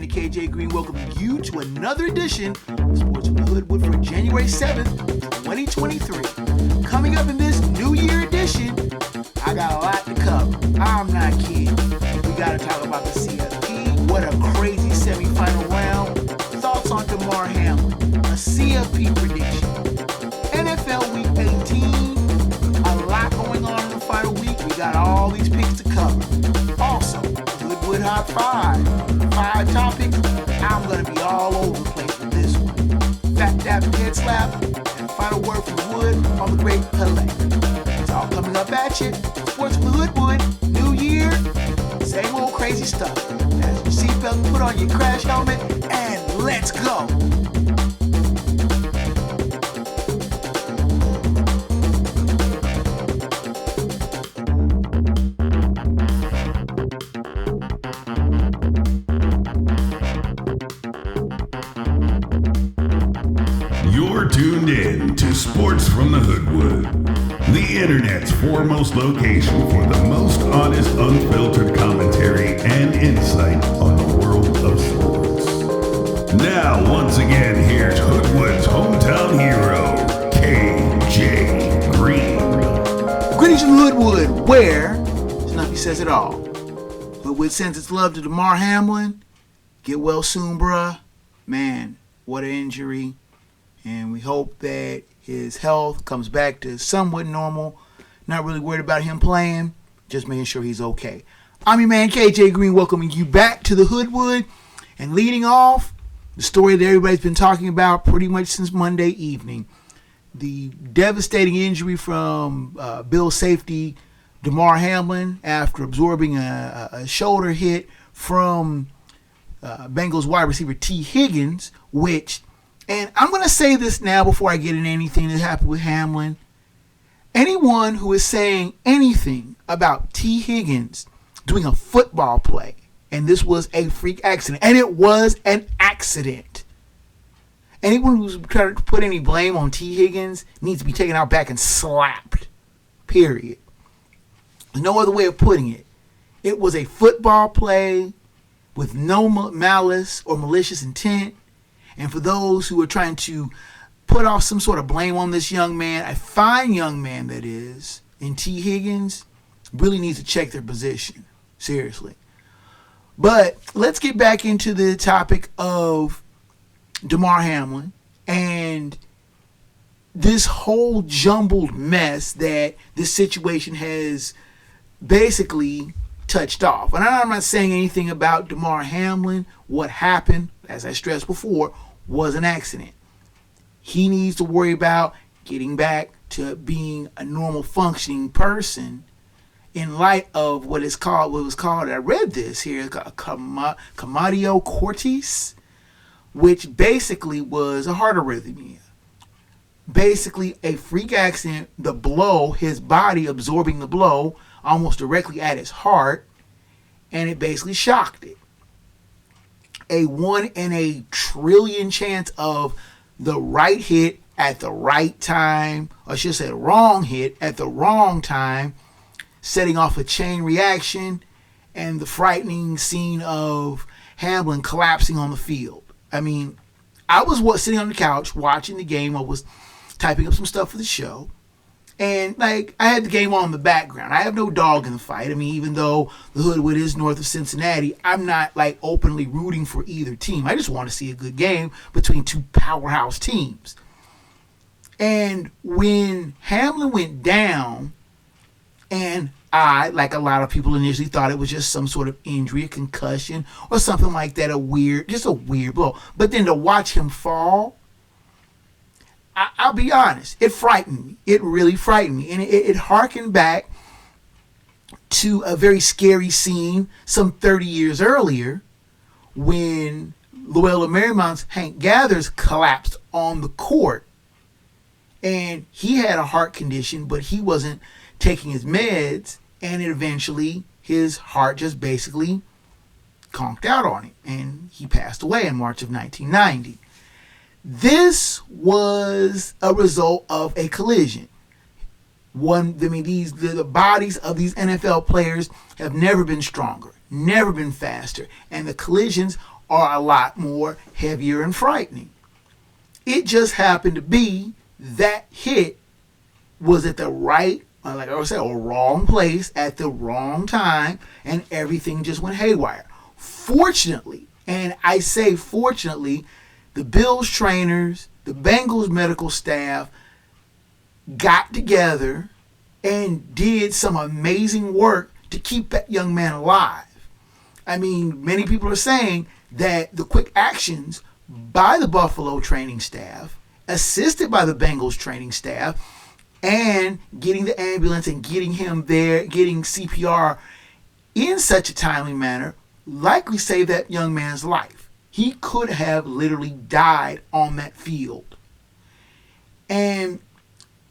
KJ Green welcoming you to another edition of Sports from the Hoodwood for January 7th, 2023. Coming up in this New Year edition, I got a lot to cover. I'm not kidding. We got to talk about the CFP. What a crazy semifinal round. Thoughts on Damar Hamlin. A CFP prediction. NFL Week 18. A lot going on in the final week. We got all these picks to cover. Also, Hoodwood Hot 5 topics. I'm going to be all over the place with this one. Phat head slap, and final word from Wood on the great Pele. It's all coming up at you. Sports from the Hoodwood, New Year, same old crazy stuff. As your seatbelt, put on your crash helmet, and let's go. You're tuned in to Sports from the Hoodwood, the internet's foremost location for the most honest, unfiltered commentary and insight on the world of sports. Now, once again, here's Hoodwood's hometown hero, KJ Green. Greetings from Hoodwood, where Snuffy says it all. Hoodwood sends its love to Damar Hamlin. Get well soon, bruh. Man, what an injury. And we hope that his health comes back to somewhat normal. Not really worried about him playing, just making sure he's okay. I'm your man, KJ Green, welcoming you back to the Hoodwood. And leading off, the story that everybody's been talking about pretty much since Monday evening. The devastating injury from Bills safety Damar Hamlin after absorbing a shoulder hit from Bengals wide receiver T. Higgins, which... And I'm going to say this now before I get into anything that happened with Hamlin. Anyone who is saying anything about T. Higgins doing a football play, and this was a freak accident, and it was an accident. Anyone who's trying to put any blame on T. Higgins needs to be taken out back and slapped. Period. There's no other way of putting it. It was a football play with no malice or malicious intent. And for those who are trying to put off some sort of blame on this young man, a fine young man that is, in T. Higgins, really needs to check their position. Seriously. But let's get back into the topic of Damar Hamlin and this whole jumbled mess that this situation has basically touched off. And I'm not saying anything about Damar Hamlin. What happened, as I stressed before, was an accident. He needs to worry about getting back to being a normal functioning person in light of what was called, I read this here, Commotio Cordis, which basically was a heart arrhythmia. Basically a freak accident, the blow, his body absorbing the blow almost directly at his heart, and it basically shocked it. A 1 in a trillion chance of the right hit at the right time, or I should say the wrong hit at the wrong time, setting off a chain reaction, and the frightening scene of Hamlin collapsing on the field. I mean, I was sitting on the couch watching the game. I was typing up some stuff for the show. And, I had the game on in the background. I have no dog in the fight. I mean, even though the Hoodwood is north of Cincinnati, I'm not, openly rooting for either team. I just want to see a good game between two powerhouse teams. And when Hamlin went down, and I, like a lot of people initially, thought it was just some sort of injury, a concussion, or something like that, a weird blow. But then to watch him fall, I'll be honest, it frightened me. It really frightened me. And it harkened back to a very scary scene some 30 years earlier when Loyola Marymount's Hank Gathers collapsed on the court. And he had a heart condition, but he wasn't taking his meds. And eventually his heart just basically conked out on him. And he passed away in March of 1990. This was a result of a collision. The bodies of these NFL players have never been stronger, never been faster, and the collisions are a lot more heavier and frightening. It just happened to be that hit was at the right, like I said, or wrong place at the wrong time, and everything just went haywire. Fortunately, and I say fortunately, the Bills trainers, the Bengals medical staff got together and did some amazing work to keep that young man alive. I mean, many people are saying that the quick actions by the Buffalo training staff, assisted by the Bengals training staff, and getting the ambulance and getting him there, getting CPR in such a timely manner, likely saved that young man's life. He could have literally died on that field. And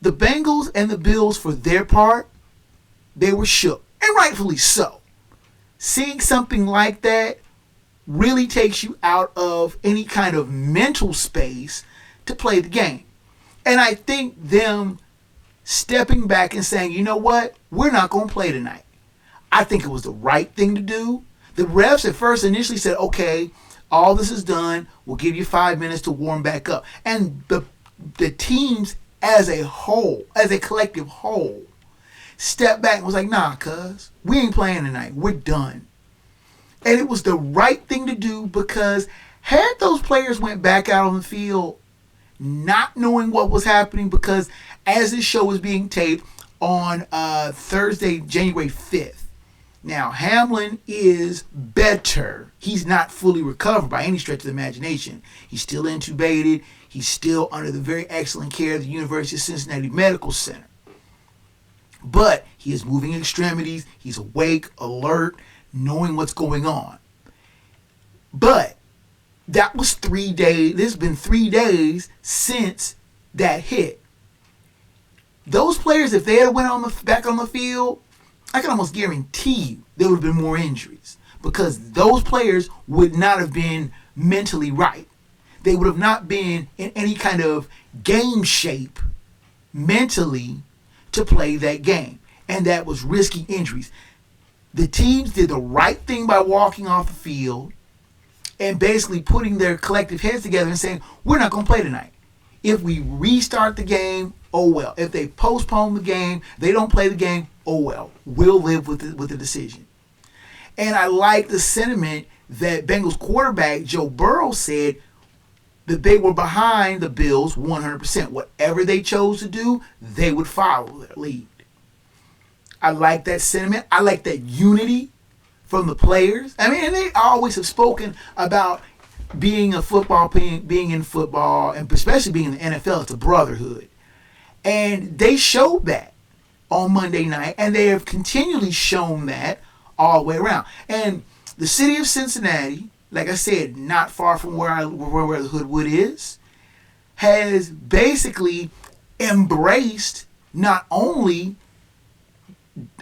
the Bengals and the Bills, for their part, they were shook, and rightfully so. Seeing something like that really takes you out of any kind of mental space to play the game. And I think them stepping back and saying, you know what, we're not going to play tonight, I think it was the right thing to do. The refs at first initially said, okay, all this is done, we'll give you 5 minutes to warm back up. And the teams as a whole, as a collective whole, stepped back and was like, nah, cuz, we ain't playing tonight. We're done. And it was the right thing to do, because had those players went back out on the field not knowing what was happening, because as this show was being taped on Thursday, January 5th, now Hamlin is better. He's not fully recovered by any stretch of the imagination. He's still intubated. He's still under the very excellent care of the University of Cincinnati Medical Center. But he is moving extremities. He's awake, alert, knowing what's going on. But that was 3 days. There's been 3 days since that hit. Those players, if they had went back on the field, I can almost guarantee you there would have been more injuries, because those players would not have been mentally right. They would have not been in any kind of game shape mentally to play that game. And that was risking injuries. The teams did the right thing by walking off the field and basically putting their collective heads together and saying, we're not going to play tonight. If we restart the game, oh well. If they postpone the game, they don't play the game, oh well. We'll live with the decision. And I like the sentiment that Bengals quarterback Joe Burrow said, that they were behind the Bills 100%. Whatever they chose to do, they would follow their lead. I like that sentiment. I like that unity from the players. I mean, and they always have spoken about being in football, and especially being in the NFL, it's a brotherhood. And they showed that on Monday night, and they have continually shown that all the way around. And the city of Cincinnati, like I said, not far from where the Hoodwood is, has basically embraced not only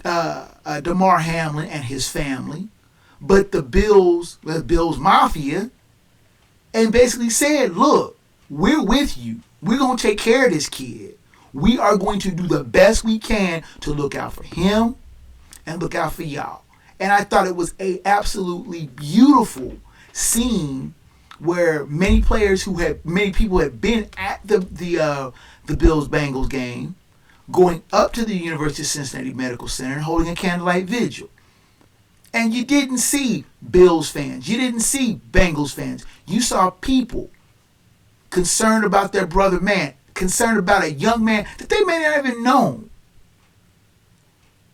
Damar Hamlin and his family, but the Bills Mafia, and basically said, look, we're with you. We're going to take care of this kid. We are going to do the best we can to look out for him and look out for y'all. And I thought it was a absolutely beautiful scene where many people had been at the Bills Bengals game, going up to the University of Cincinnati Medical Center and holding a candlelight vigil. And you didn't see Bills fans. You didn't see Bengals fans. You saw people concerned about their brother man, concerned about a young man that they may not even known.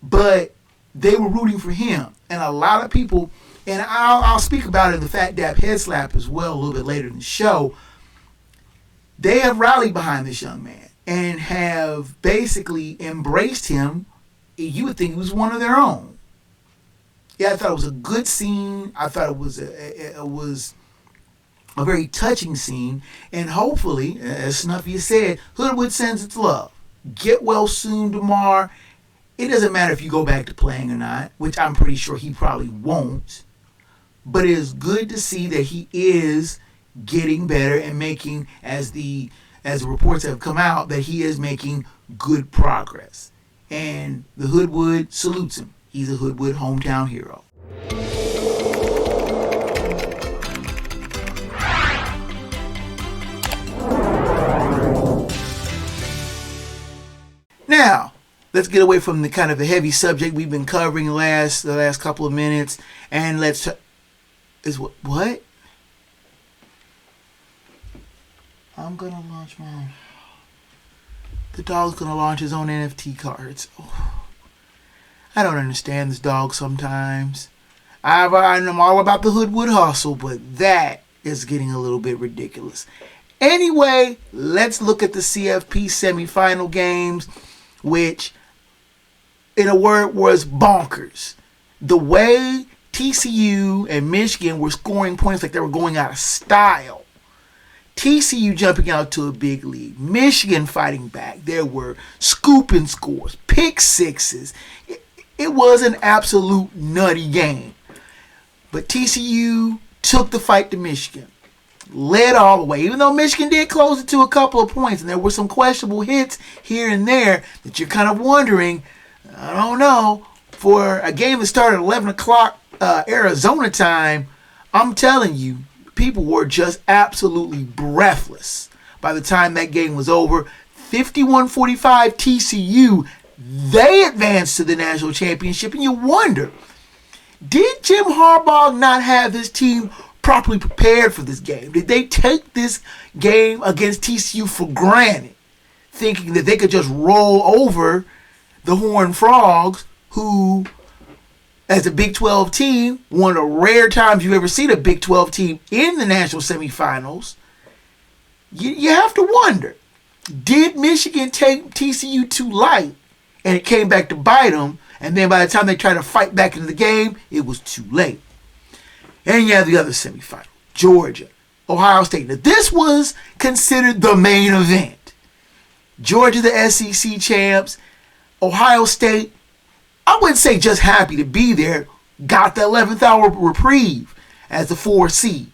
But they were rooting for him. And a lot of people, and I'll speak about it in the Fat Dap Head Slap as well a little bit later in the show, they have rallied behind this young man and have basically embraced him. You would think he was one of their own. Yeah, I thought it was a good scene. I thought it was a very touching scene. And hopefully, as Snuffy said, Hoodwood sends its love. Get well soon, Damar. It doesn't matter if you go back to playing or not, which I'm pretty sure he probably won't. But it is good to see that he is getting better and making, as the reports have come out, that he is making good progress. And the Hoodwood salutes him. He's a Hoodwood hometown hero. Now, let's get away from the kind of the heavy subject we've been covering the last couple of minutes, and let's what? I'm gonna launch my. The dog's gonna launch his own NFT cards. Oh, I don't understand this dog sometimes. I'm all about the Hoodwood hustle, but that is getting a little bit ridiculous. Anyway, let's look at the CFP semifinal games, which, in a word, was bonkers. The way TCU and Michigan were scoring points like they were going out of style. TCU jumping out to a big lead. Michigan fighting back. There were scooping scores, pick sixes. It was an absolute nutty game. But TCU took the fight to Michigan. Led all the way. Even though Michigan did close it to a couple of points. And there were some questionable hits here and there that you're kind of wondering, I don't know, for a game that started at 11 o'clock Arizona time, I'm telling you, people were just absolutely breathless by the time that game was over. 51-45 TCU, they advanced to the national championship, and you wonder, did Jim Harbaugh not have this team properly prepared for this game? Did they take this game against TCU for granted, thinking that they could just roll over the Horned Frogs, who, as a Big 12 team, one of the rare times you ever see a Big 12 team in the national semifinals? You have to wonder, did Michigan take TCU too light and it came back to bite them? And then by the time they tried to fight back into the game, it was too late. And you have the other semifinal, Georgia, Ohio State. Now, this was considered the main event. Georgia, the SEC champs. Ohio State, I wouldn't say just happy to be there, got the 11th hour reprieve as the 4 seed.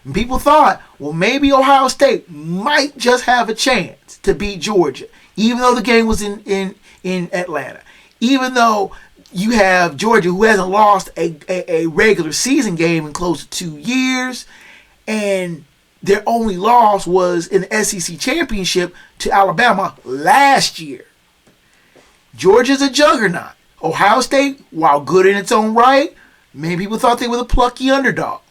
And people thought, well, maybe Ohio State might just have a chance to beat Georgia, even though the game was in Atlanta. Even though you have Georgia, who hasn't lost a regular season game in close to 2 years, and their only loss was in the SEC championship to Alabama last year. Georgia's a juggernaut. Ohio State, while good in its own right, many people thought they were the plucky underdog.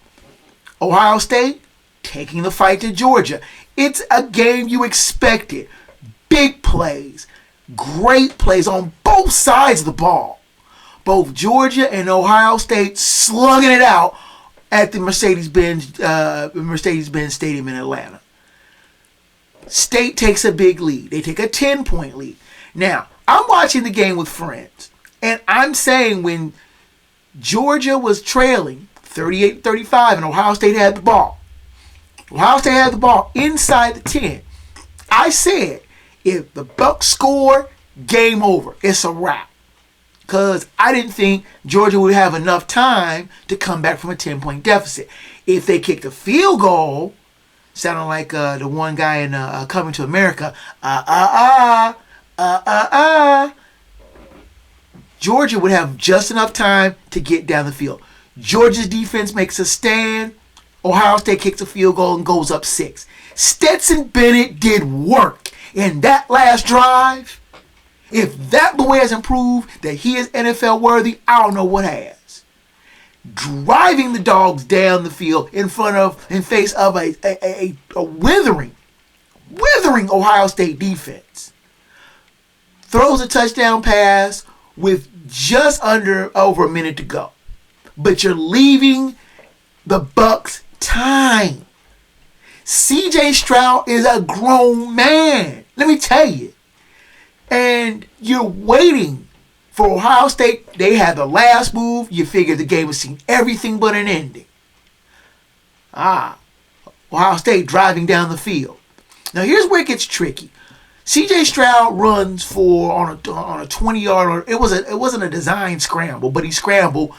Ohio State taking the fight to Georgia. It's a game you expected. Big plays, great plays on both sides of the ball. Both Georgia and Ohio State slugging it out at the Mercedes-Benz Stadium in Atlanta. State takes a big lead. They take a 10-point lead. Now, I'm watching the game with friends, and I'm saying when Georgia was trailing 38-35 and Ohio State had the ball, inside the 10, I said, if the Bucs score, game over. It's a wrap. Because I didn't think Georgia would have enough time to come back from a 10-point deficit. If they kicked a field goal, sounding like the one guy in Coming to America, Georgia would have just enough time to get down the field. Georgia's defense makes a stand. Ohio State kicks a field goal and goes up 6. Stetson Bennett did work in that last drive. If that boy hasn't proved that he is NFL worthy, I don't know what has. Driving the dogs down the field in face of a withering Ohio State defense. Throws a touchdown pass with just over a minute to go. But you're leaving the Bucs time. CJ Stroud is a grown man. Let me tell you. And you're waiting for Ohio State. They had the last move. You figure the game has seen everything but an ending. Ohio State driving down the field. Now here's where it gets tricky. CJ Stroud runs for on a 20-yard. It wasn't a design scramble, but he scrambled.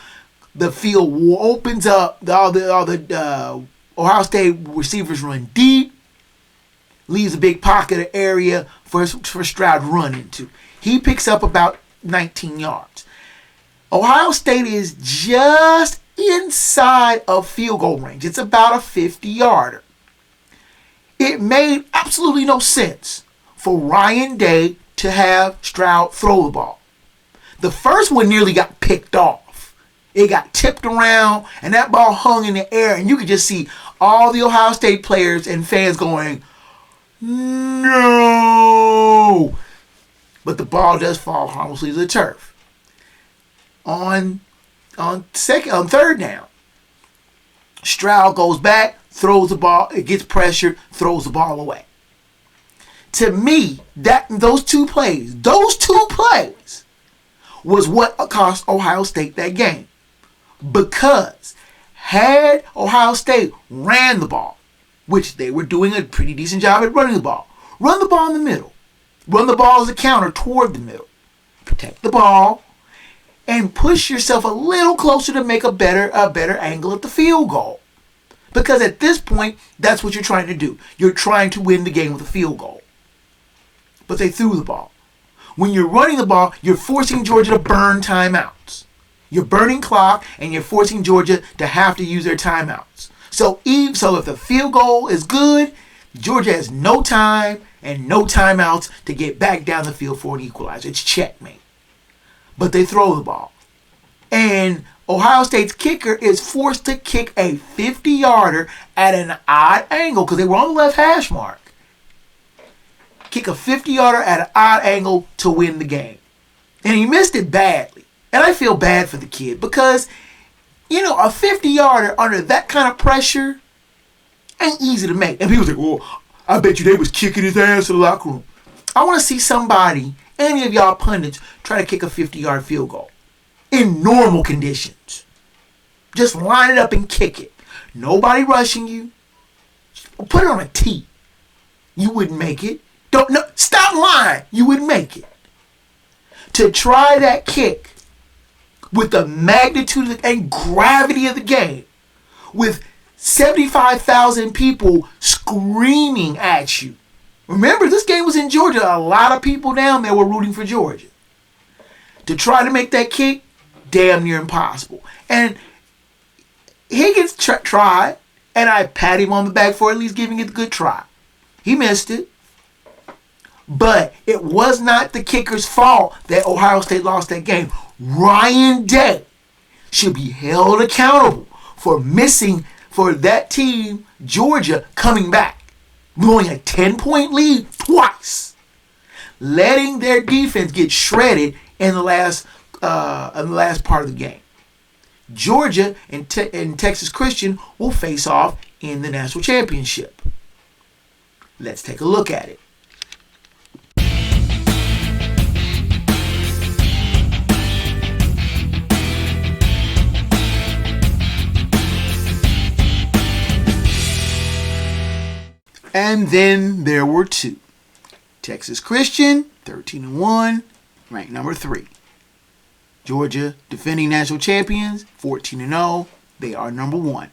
The field opens up. All the Ohio State receivers run deep. Leaves a big pocket of area for Stroud to run into. He picks up about 19 yards. Ohio State is just inside of field goal range. It's about a 50-yarder. It made absolutely no sense for Ryan Day to have Stroud throw the ball. The first one nearly got picked off. It got tipped around, and that ball hung in the air, and you could just see all the Ohio State players and fans going, no! But the ball does fall harmlessly to the turf. On third down, Stroud goes back, throws the ball, it gets pressured, throws the ball away. To me, those two plays was what cost Ohio State that game. Because had Ohio State ran the ball, which they were doing a pretty decent job at running the ball, run the ball in the middle, run the ball as a counter toward the middle, protect the ball, and push yourself a little closer to make a better angle at the field goal. Because at this point, that's what you're trying to do. You're trying to win the game with a field goal. But they threw the ball. When you're running the ball, you're forcing Georgia to burn timeouts. You're burning clock, and you're forcing Georgia to have to use their timeouts. So if the field goal is good, Georgia has no time and no timeouts to get back down the field for an equalizer. It's checkmate. But they throw the ball. And Ohio State's kicker is forced to kick a 50-yarder at an odd angle because they were on the left hash mark. Kick a 50-yarder at an odd angle to win the game. And he missed it badly. And I feel bad for the kid because, a 50-yarder under that kind of pressure ain't easy to make. And people say, well, I bet you they was kicking his ass in the locker room. I want to see somebody, any of y'all pundits, try to kick a 50-yard field goal in normal conditions. Just line it up and kick it. Nobody rushing you. Put it on a tee. You wouldn't make it. Stop lying. You wouldn't make it. To try that kick with the magnitude and gravity of the game, with 75,000 people screaming at you. Remember, this game was in Georgia. A lot of people down there were rooting for Georgia. To try to make that kick, damn near impossible. And Higgins tried, and I pat him on the back for at least giving it a good try. He missed it. But it was not the kicker's fault that Ohio State lost that game. Ryan Day should be held accountable for that team, Georgia, coming back, blowing a 10-point lead twice, letting their defense get shredded in the last part of the game. Georgia and Texas Christian will face off in the national championship. Let's take a look at it. And then there were two. Texas Christian, 13-1, ranked number 3. Georgia, defending national champions, 14-0. They are number 1.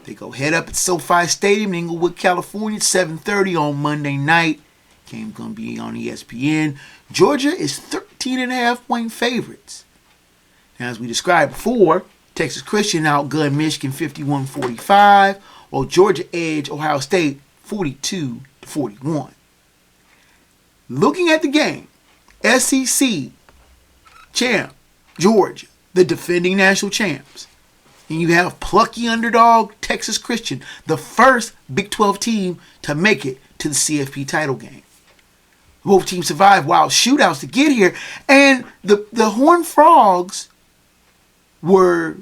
They go head up at SoFi Stadium in Inglewood, California, at 7:30 on Monday night. Game's going to be on ESPN. Georgia is 13.5-point favorites. Now, as we described before, Texas Christian outgunned Michigan 51-45, while Georgia edged Ohio State 42-41. Looking at the game, SEC champ, Georgia, the defending national champs. And you have plucky underdog Texas Christian, the first Big 12 team to make it to the CFP title game. Both teams survived wild shootouts to get here, and the Horned Frogs were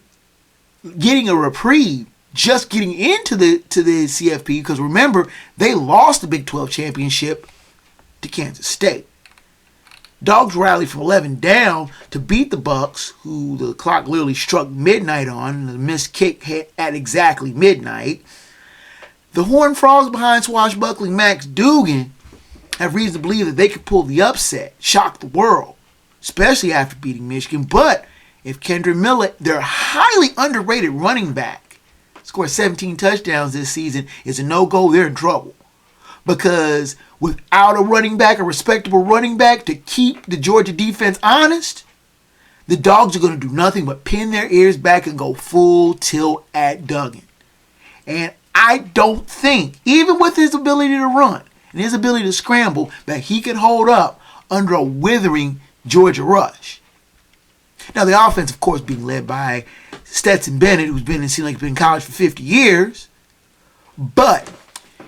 getting a reprieve just getting into the CFP, because remember, they lost the Big 12 championship to Kansas State. Dogs rallied from 11 down to beat the Bucks, who the clock literally struck midnight on. The missed kick hit at exactly midnight. The Horned Frogs behind swashbuckling Max Duggan have reason to believe that they could pull the upset, shock the world, especially after beating Michigan. But if Kendra Miller, their highly underrated running back, scored 17 touchdowns this season, is a no-go, they're in trouble. Because without a respectable running back to keep the Georgia defense honest, the Dogs are going to do nothing but pin their ears back and go full tilt at Duggan. And I don't think, even with his ability to run and his ability to scramble, that he can hold up under a withering Georgia rush. Now, the offense, of course, being led by Stetson Bennett, who's been in college for 50 years. But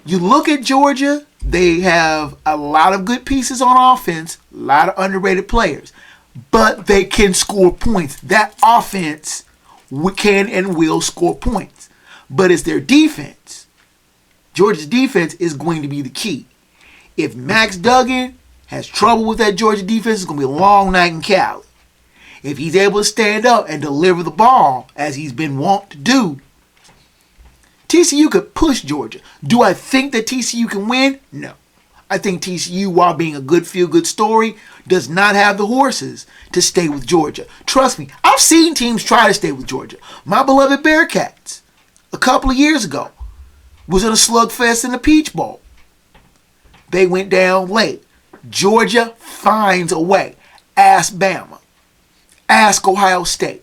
you look at Georgia, they have a lot of good pieces on offense, a lot of underrated players, but they can score points. That offense can and will score points. But it's their defense. Georgia's defense is going to be the key. If Max Duggan has trouble with that Georgia defense, it's going to be a long night in Cali. If he's able to stand up and deliver the ball, as he's been wont to do, TCU could push Georgia. Do I think that TCU can win? No. I think TCU, while being a good feel-good story, does not have the horses to stay with Georgia. Trust me, I've seen teams try to stay with Georgia. My beloved Bearcats, a couple of years ago, was in a slugfest in the Peach Bowl. They went down late. Georgia finds a way. Ask Bama. Ask Ohio State.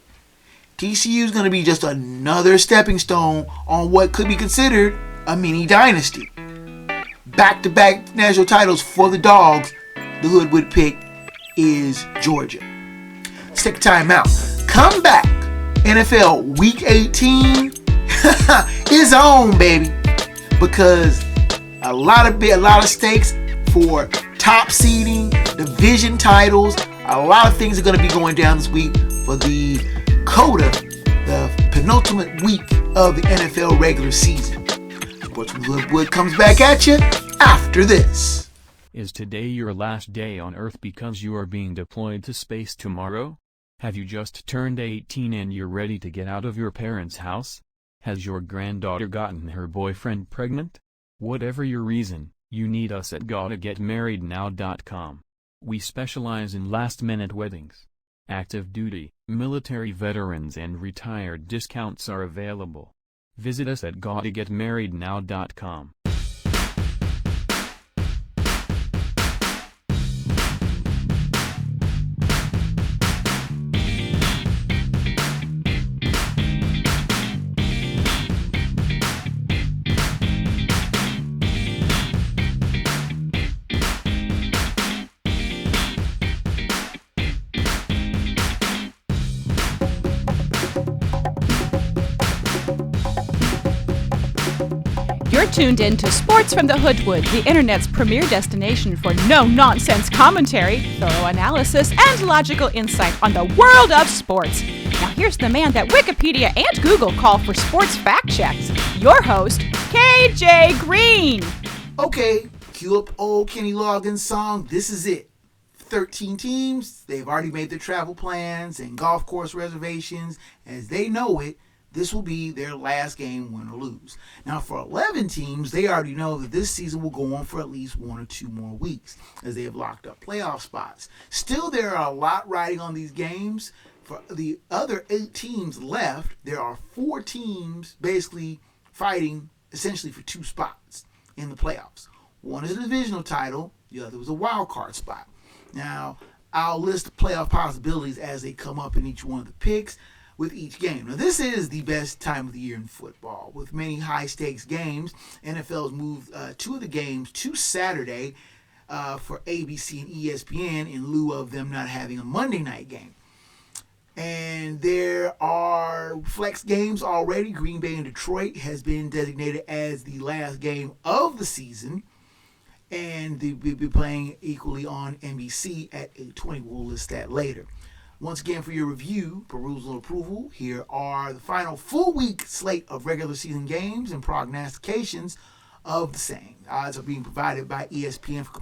TCU is going to be just another stepping stone on what could be considered a mini dynasty. Back-to-back national titles for the Dogs. The Hoodwood pick is Georgia. Let's take a time out. Come back. NFL Week 18 is on, baby. Because a lot of stakes for top seeding, division titles. A lot of things are going to be going down this week for the CODA, the penultimate week of the NFL regular season. Sports from Hoodwood comes back at you after this. Is today your last day on Earth because you are being deployed to space tomorrow? Have you just turned 18 and you're ready to get out of your parents' house? Has your granddaughter gotten her boyfriend pregnant? Whatever your reason, you need us at GottaGetMarriedNow.com. We specialize in last-minute weddings. Active duty, military veterans and retired discounts are available. Visit us at GottaGetMarriedNow.com. You're tuned in to Sports from the Hoodwood, the internet's premier destination for no-nonsense commentary, thorough analysis, and logical insight on the world of sports. Now here's the man that Wikipedia and Google call for sports fact checks, your host, KJ Green. Okay, cue up old Kenny Loggins' song, This Is It. 13 teams, they've already made their travel plans and golf course reservations. As they know it, this will be their last game, win or lose. Now, for 11 teams, they already know that this season will go on for at least 1 or 2 more weeks, as they have locked up playoff spots. Still, there are a lot riding on these games. For the other 8 teams left, there are 4 teams basically fighting essentially for 2 spots in the playoffs. One is a divisional title, the other was a wild card spot. Now, I'll list the playoff possibilities as they come up in each one of the picks with each game. Now, this is the best time of the year in football. With many high-stakes games, NFL's moved 2 of the games to Saturday for ABC and ESPN in lieu of them not having a Monday night game. And there are flex games already. Green Bay and Detroit has been designated as the last game of the season. And they'll be playing equally on NBC at 8:20. We'll list that later. Once again, for your review, perusal, and approval, here are the final full week slate of regular season games and prognostications of the same. Odds are being provided by ESPN for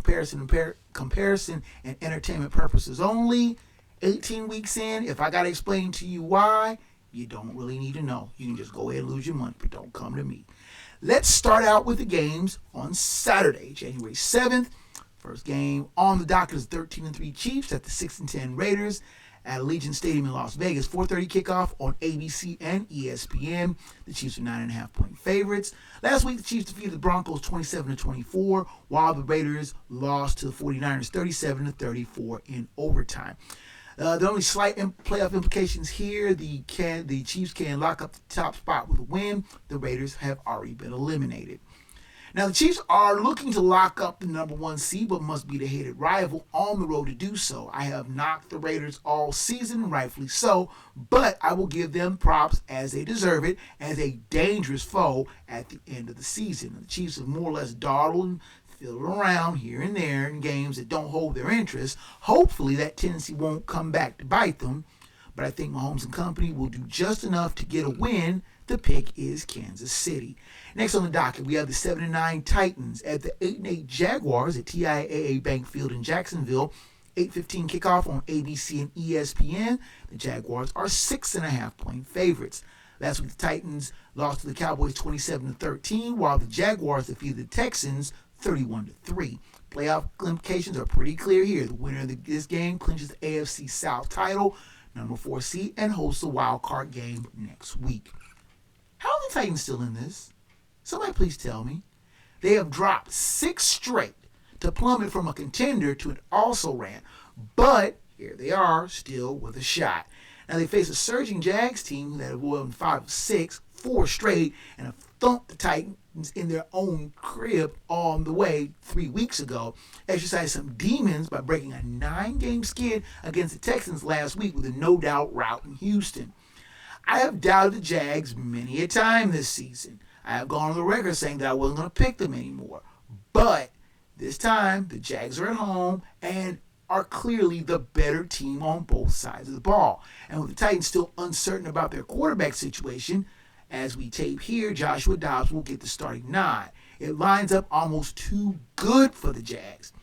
comparison and entertainment purposes only. 18 weeks in, if I got to explain to you why, you don't really need to know. You can just go ahead and lose your money, but don't come to me. Let's start out with the games on Saturday, January 7th. First game on the docket is 13-3 Chiefs at the 6-10 Raiders at Allegiant Stadium in Las Vegas. 4:30 kickoff on ABC and ESPN. The Chiefs are 9.5-point favorites. Last week, the Chiefs defeated the Broncos 27-24, while the Raiders lost to the 49ers 37-34 in overtime. The only slight playoff implications here, the Chiefs can lock up the top spot with a win. The Raiders have already been eliminated. Now, the Chiefs are looking to lock up the number 1 seed, but must beat a hated rival on the road to do so. I have knocked the Raiders all season, and rightfully so, but I will give them props as they deserve it, as a dangerous foe at the end of the season. The Chiefs have more or less dawdled and fiddled around here and there in games that don't hold their interest. Hopefully, that tendency won't come back to bite them, but I think Mahomes and company will do just enough to get a win. The pick is Kansas City. Next on the docket, we have the 7-9 Titans at the 8-8 Jaguars at TIAA Bank Field in Jacksonville. 8:15 kickoff on ABC and ESPN. The Jaguars are 6.5-point favorites. Last week, the Titans lost to the Cowboys 27-13, while the Jaguars defeated the Texans 31-3. Playoff implications are pretty clear here. The winner of this game clinches the AFC South title, number 4 seed, and hosts the wild card game next week. How are the Titans still in this? Somebody please tell me. They have dropped 6 straight to plummet from a contender to an also-ran. But here they are, still with a shot. Now they face a surging Jags team that have won 5 of 6, 4 straight, and have thumped the Titans in their own crib on the way 3 weeks ago. Exercised some demons by breaking a 9-game skid against the Texans last week with a no-doubt rout in Houston. I have doubted the Jags many a time this season. I have gone on the record saying that I wasn't going to pick them anymore. But this time, the Jags are at home and are clearly the better team on both sides of the ball. And with the Titans still uncertain about their quarterback situation, as we tape here, Joshua Dobbs will get the starting nod. It lines up almost too good for the Jags.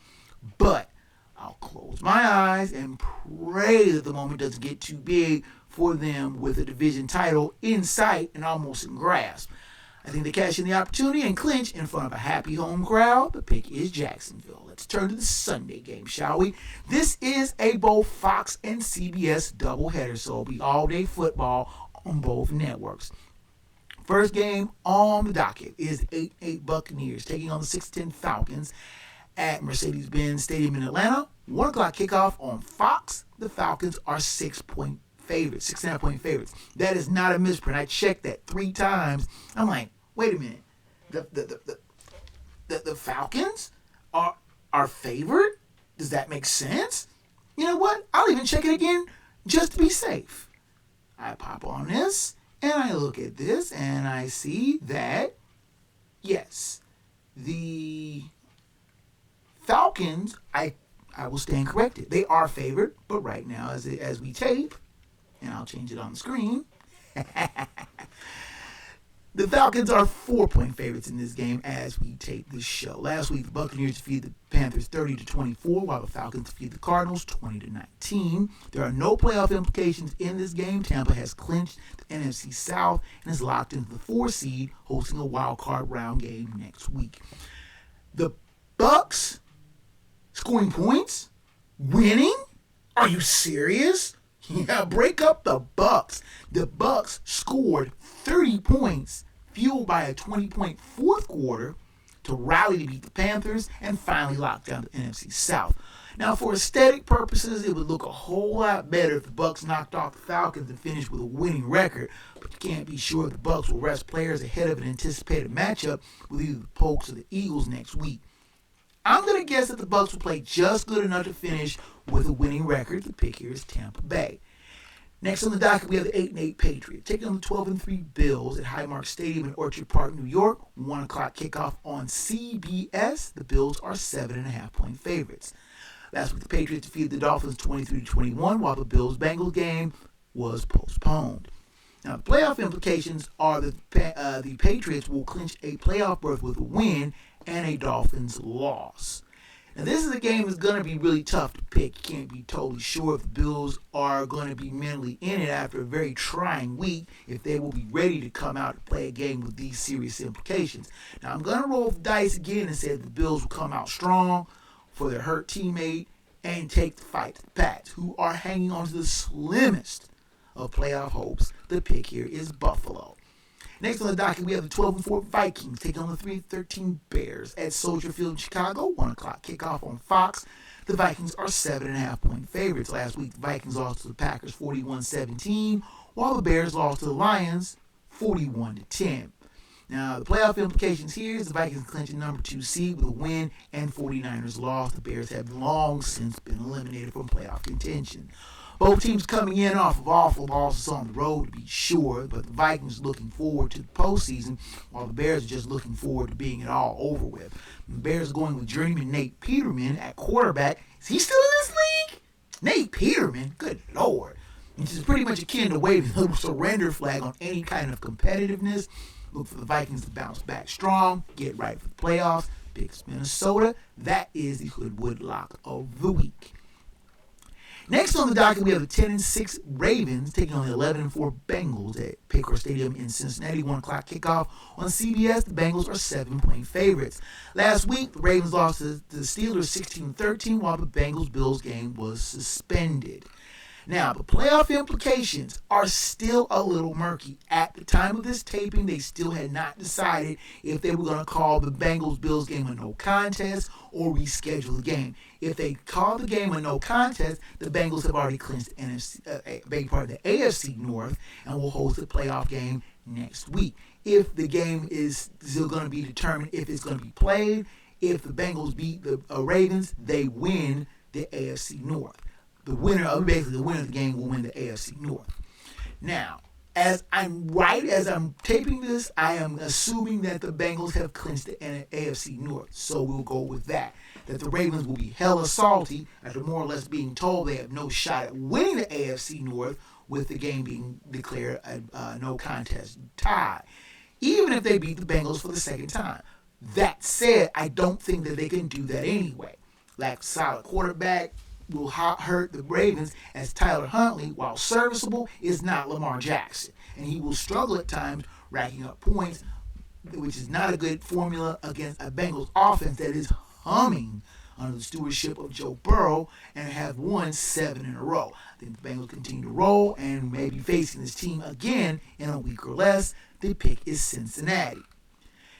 But I'll close my eyes and pray that the moment doesn't get too big for them with a division title in sight and almost in grasp. I think they cash in the opportunity and clinch in front of a happy home crowd. The pick is Jacksonville. Let's turn to the Sunday game, shall we? This is a both Fox and CBS doubleheader, so it'll be all-day football on both networks. First game on the docket is 8-8 Buccaneers taking on the 6-10 Falcons at Mercedes-Benz Stadium in Atlanta. 1 o'clock kickoff on Fox. The Falcons are 6-point favorites, 6.5-point favorites. That is not a misprint. I checked that 3 times. I'm like, wait a minute. The Falcons are favored? Does that make sense? You know what? I'll even check it again just to be safe. I pop on this and I look at this and I see that, yes, the Falcons, I will stand corrected. They are favored, but right now as we tape, and I'll change it on the screen, the Falcons are 4-point favorites in this game as we tape this show. Last week, the Buccaneers defeated the Panthers 30-24, while the Falcons defeated the Cardinals 20-19. There are no playoff implications in this game. Tampa has clinched the NFC South and is locked into the 4 seed, hosting a wild card round game next week. The Bucs scoring points, winning? Are you serious? Yeah, break up the Bucs. The Bucs scored 30 points, fueled by a 20-point fourth quarter to rally to beat the Panthers and finally lock down the NFC South. Now, for aesthetic purposes, it would look a whole lot better if the Bucs knocked off the Falcons and finished with a winning record, but you can't be sure the Bucs will rest players ahead of an anticipated matchup with either the Pokes or the Eagles next week. I'm going to guess that the Bucs will play just good enough to finish with a winning record. The pick here is Tampa Bay. Next on the docket, we have the 8-8 Patriots taking on the 12-3 Bills at Highmark Stadium in Orchard Park, New York. 1 o'clock kickoff on CBS. The Bills are 7.5-point favorites. Last week, the Patriots defeated the Dolphins 23-21, while the Bills-Bengals game was postponed. Now, the playoff implications are that the Patriots will clinch a playoff berth with a win and a Dolphins loss. Now, this is a game that's going to be really tough to pick. You can't be totally sure if the Bills are going to be mentally in it after a very trying week, if they will be ready to come out and play a game with these serious implications. Now, I'm going to roll the dice again and say that the Bills will come out strong for their hurt teammate and take the fight to the Pats, who are hanging on to the slimmest of playoff hopes. The pick here is Buffalo. Next on the docket, we have the 12-4 Vikings taking on the 3-13 Bears at Soldier Field in Chicago. 1 o'clock kickoff on Fox. The Vikings are 7.5-point favorites. Last week, the Vikings lost to the Packers 41-17, while the Bears lost to the Lions 41-10. Now, the playoff implications here is the Vikings clinching number 2 seed with a win and 49ers loss. The Bears have long since been eliminated from playoff contention. Both teams coming in off of awful losses on the road, to be sure, but the Vikings looking forward to the postseason, while the Bears are just looking forward to being it all over with. The Bears are going with journeyman Nate Peterman at quarterback. Is he still in this league? Nate Peterman? Good Lord. Which is pretty much akin to waving a surrender flag on any kind of competitiveness. Look for the Vikings to bounce back strong, get right for the playoffs. Picks Minnesota. That is the Hoodwood lock of the week. Next on the docket, we have the 10-6 Ravens taking on the 11-4 Bengals at Paycor Stadium in Cincinnati. 1 o'clock kickoff on CBS. The Bengals are 7-point favorites. Last week, the Ravens lost to the Steelers 16-13 while the Bengals-Bills game was suspended. Now, the playoff implications are still a little murky. At the time of this taping, they still had not decided if they were going to call the Bengals-Bills game a no contest or reschedule the game. If they call the game a no contest, the Bengals have already clinched the AFC North and will host the playoff game next week. If the game is still going to be determined if it's going to be played, if the Bengals beat the Ravens, they win the AFC North. The winner of the game will win the AFC North. Now, as I'm taping this, I am assuming that the Bengals have clinched the AFC North. So we'll go with that. That the Ravens will be hella salty after more or less being told they have no shot at winning the AFC North with the game being declared a no contest tie. Even if they beat the Bengals for the second time. That said, I don't think that they can do that anyway. Lack of solid quarterback will hurt the Ravens, as Tyler Huntley, while serviceable, is not Lamar Jackson. And he will struggle at times racking up points, which is not a good formula against a Bengals offense that is humming under the stewardship of Joe Burrow and have won 7 in a row. I think the Bengals continue to roll and may be facing this team again in a week or less. The pick is Cincinnati.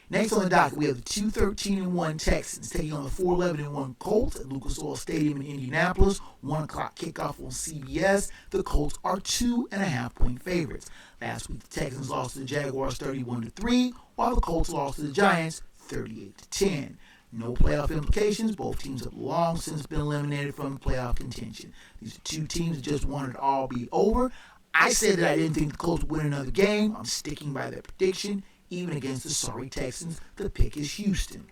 Next on the docket, we have the 2-13-1 Texans taking on the 4-11-1 Colts at Lucas Oil Stadium in Indianapolis. 1 o'clock kickoff on CBS. The Colts are 2.5-point favorites. Last week, the Texans lost to the Jaguars 31-3, while the Colts lost to the Giants 38-10. No playoff implications. Both teams have long since been eliminated from playoff contention. These are two teams that just wanted it all be over. I said that I didn't think the Colts would win another game. I'm sticking by that prediction. Even against the sorry Texans, the pick is Houston.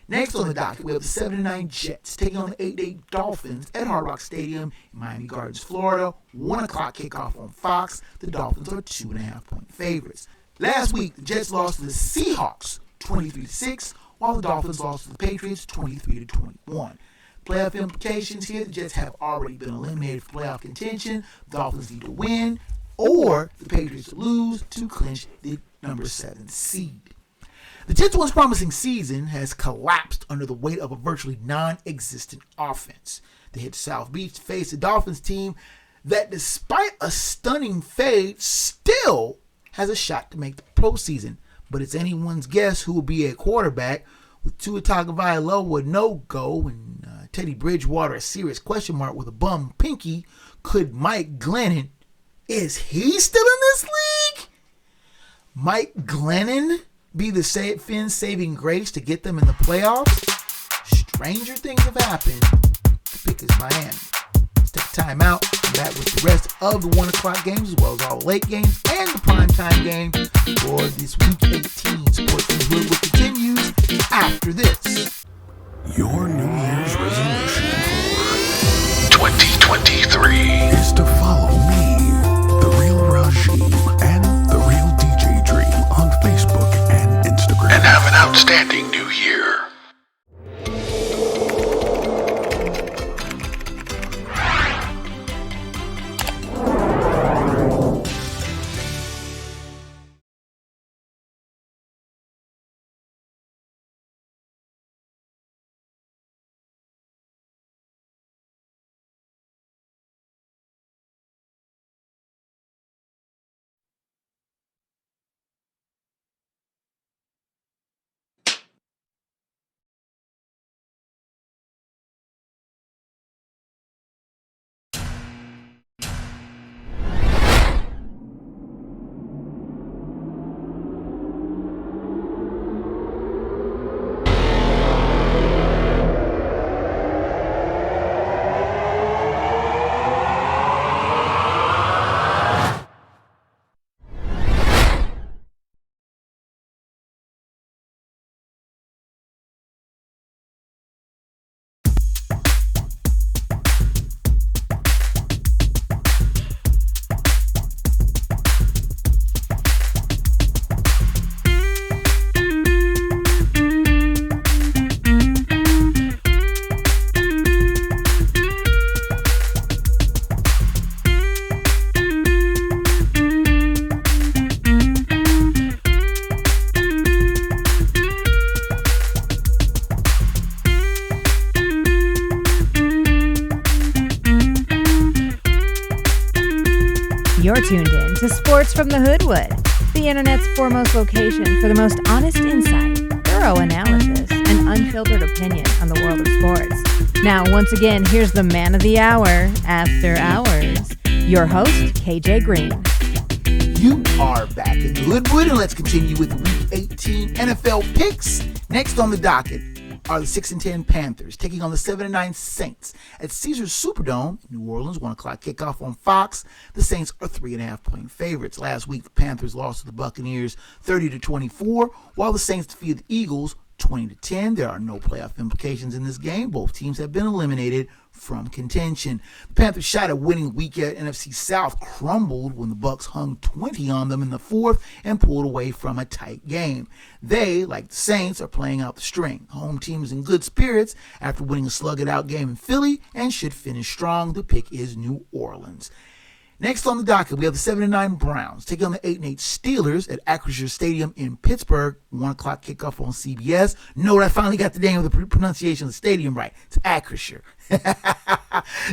Next on the docket, we have the 7-9 Jets taking on the 8-8 Dolphins at Hard Rock Stadium in Miami Gardens, Florida. 1 o'clock kickoff on Fox. The Dolphins are 2.5-point favorites. Last week, the Jets lost to the Seahawks 23-6, while the Dolphins lost to the Patriots 23-21. Playoff implications here, the Jets have already been eliminated from playoff contention. The Dolphins need to win, or the Patriots lose to clinch the number 7 seed. The Jets' once promising season has collapsed under the weight of a virtually non-existent offense. They hit South Beach to face a Dolphins team that, despite a stunning fade, still has a shot to make the postseason. But it's anyone's guess who will be at quarterback, with Tua Tagovailoa a no-go and Teddy Bridgewater a serious question mark with a bum pinky. Could Mike Glennon, is he still in this league? Mike Glennon be the Fins' saving grace to get them in the playoffs? Stranger things have happened. The pick is Miami. Let's take a time out. Come back with the rest of the 1 o'clock games, as well as all the late games and the primetime game for this Week 18. Sports from the Hoodwood continues after this. Your New Year's resolution for 2023 is to follow me, The Real Rajim, and The Real DJ Dream on Facebook and Instagram. And have an outstanding new year. You're tuned in to Sports from the Hoodwood, the internet's foremost location for the most honest insight, thorough analysis, and unfiltered opinion on the world of sports. Now, once again, here's the man of the hour, After Hours, your host, KJ Green. You are back in the Hoodwood, and let's continue with Week 18 NFL picks. Next on the docket are the 6-10 Panthers taking on the 7-9 Saints at Caesars Superdome in New Orleans. 1 o'clock kickoff on Fox. The Saints are 3.5-point favorites. Last week, the Panthers lost to the Buccaneers 30-24, while the Saints defeated the Eagles 20-10. There are no playoff implications in this game. Both teams have been eliminated from contention. The Panthers' shot at winning week at NFC South crumbled when the Bucs hung 20 on them in the fourth and pulled away from a tight game. They, like the Saints, are playing out the string. The home team is in good spirits after winning a slug-it-out game in Philly and should finish strong. The pick is New Orleans. Next on the docket, we have the 7-9 Browns taking on the 8-8 Steelers at Acrisure Stadium in Pittsburgh. 1 o'clock kickoff on CBS. Note, I finally got the name of the pronunciation of the stadium right. It's Acrisure. The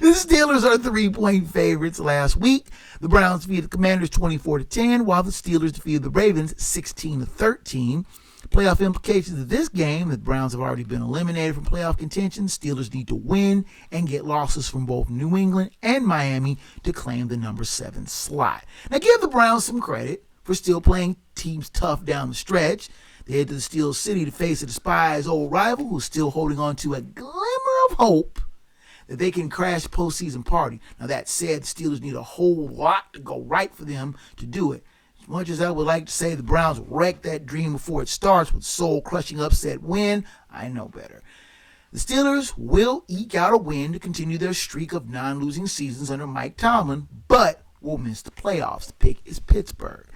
Steelers are 3-point favorites last week. The Browns defeated the Commanders 24-10, while the Steelers defeated the Ravens 16-13. Playoff implications of this game: the Browns have already been eliminated from playoff contention. Steelers need to win and get losses from both New England and Miami to claim the number 7 slot. Now, give the Browns some credit for still playing teams tough down the stretch. They head to the Steel City to face a despised old rival who's still holding on to a glimmer of hope that they can crash postseason party. Now, that said, the Steelers need a whole lot to go right for them to do it. As much as I would like to say the Browns wrecked that dream before it starts with soul-crushing upset win, I know better. The Steelers will eke out a win to continue their streak of non-losing seasons under Mike Tomlin, but will miss the playoffs. The pick is Pittsburgh.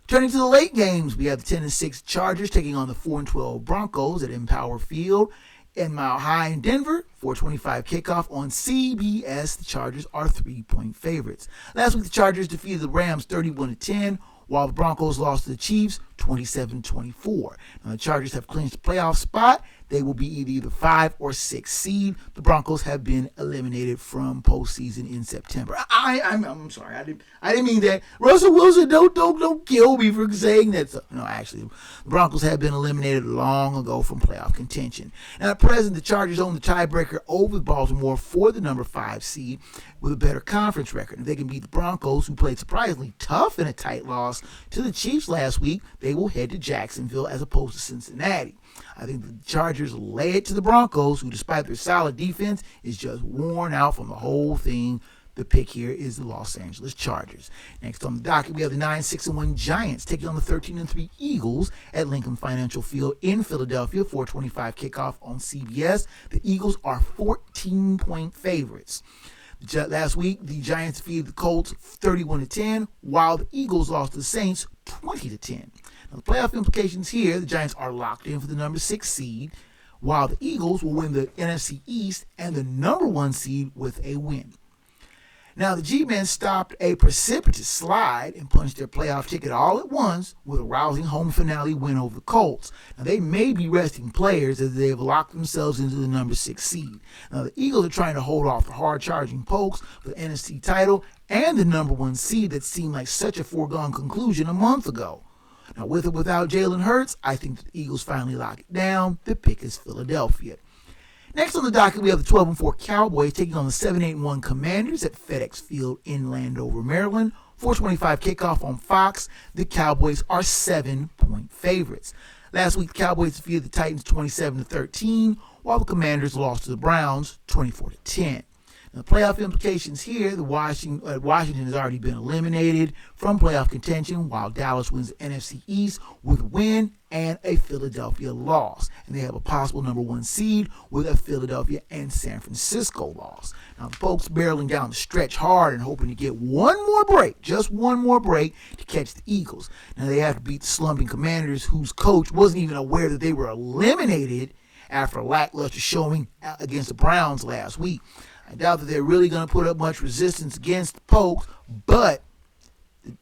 Turning to the late games, we have the 10-6 Chargers taking on the 4-12 Broncos at Empower Field in Mile High in Denver. 4:25 kickoff on CBS. The Chargers are 3-point favorites. Last week, the Chargers defeated the Rams 31-10, while the Broncos lost to the Chiefs 27-24. Now, the Chargers have clinched a playoff spot. They will be either 5 or 6 seed. The Broncos have been eliminated from postseason in September. I'm sorry. I didn't mean that. Russell Wilson, don't kill me for saying that. No, actually, the Broncos have been eliminated long ago from playoff contention. Now, at present, the Chargers own the tiebreaker over Baltimore for the number 5 seed with a better conference record. If they can beat the Broncos, who played surprisingly tough in a tight loss to the Chiefs last week, they will head to Jacksonville as opposed to Cincinnati. I think the Chargers lay it to the Broncos, who, despite their solid defense, is just worn out from the whole thing. The pick here is the Los Angeles Chargers. Next on the docket, we have the 9-6-1 Giants taking on the 13-3 Eagles at Lincoln Financial Field in Philadelphia. 4:25 kickoff on CBS. The Eagles are 14-point favorites. Last week, the Giants defeated the Colts 31-10, while the Eagles lost to the Saints 20-10. Now, the playoff implications here: the Giants are locked in for the number 6 seed, while the Eagles will win the NFC East and the number 1 seed with a win. Now, the G-Men stopped a precipitous slide and punched their playoff ticket all at once with a rousing home finale win over the Colts. Now, they may be resting players as they have locked themselves into the number 6 seed. Now, the Eagles are trying to hold off the hard-charging Pokes for the NFC title and the number 1 seed that seemed like such a foregone conclusion a month ago. Now, with or without Jalen Hurts, I think the Eagles finally lock it down. The pick is Philadelphia. Next on the docket, we have the 12-4 Cowboys taking on the 7-8-1 Commanders at FedEx Field in Landover, Maryland. 4:25 kickoff on Fox. The Cowboys are 7-point favorites. Last week, the Cowboys defeated the Titans 27-13, while the Commanders lost to the Browns 24-10. Now, the playoff implications here: the Washington has already been eliminated from playoff contention, while Dallas wins the NFC East with a win and a Philadelphia loss. And they have a possible number 1 seed with a Philadelphia and San Francisco loss. Now, the folks barreling down the stretch hard and hoping to get one more break, just one more break, to catch the Eagles. Now, they have to beat the slumping Commanders, whose coach wasn't even aware that they were eliminated after a lackluster showing against the Browns last week. I doubt that they're really going to put up much resistance against the Pokes, but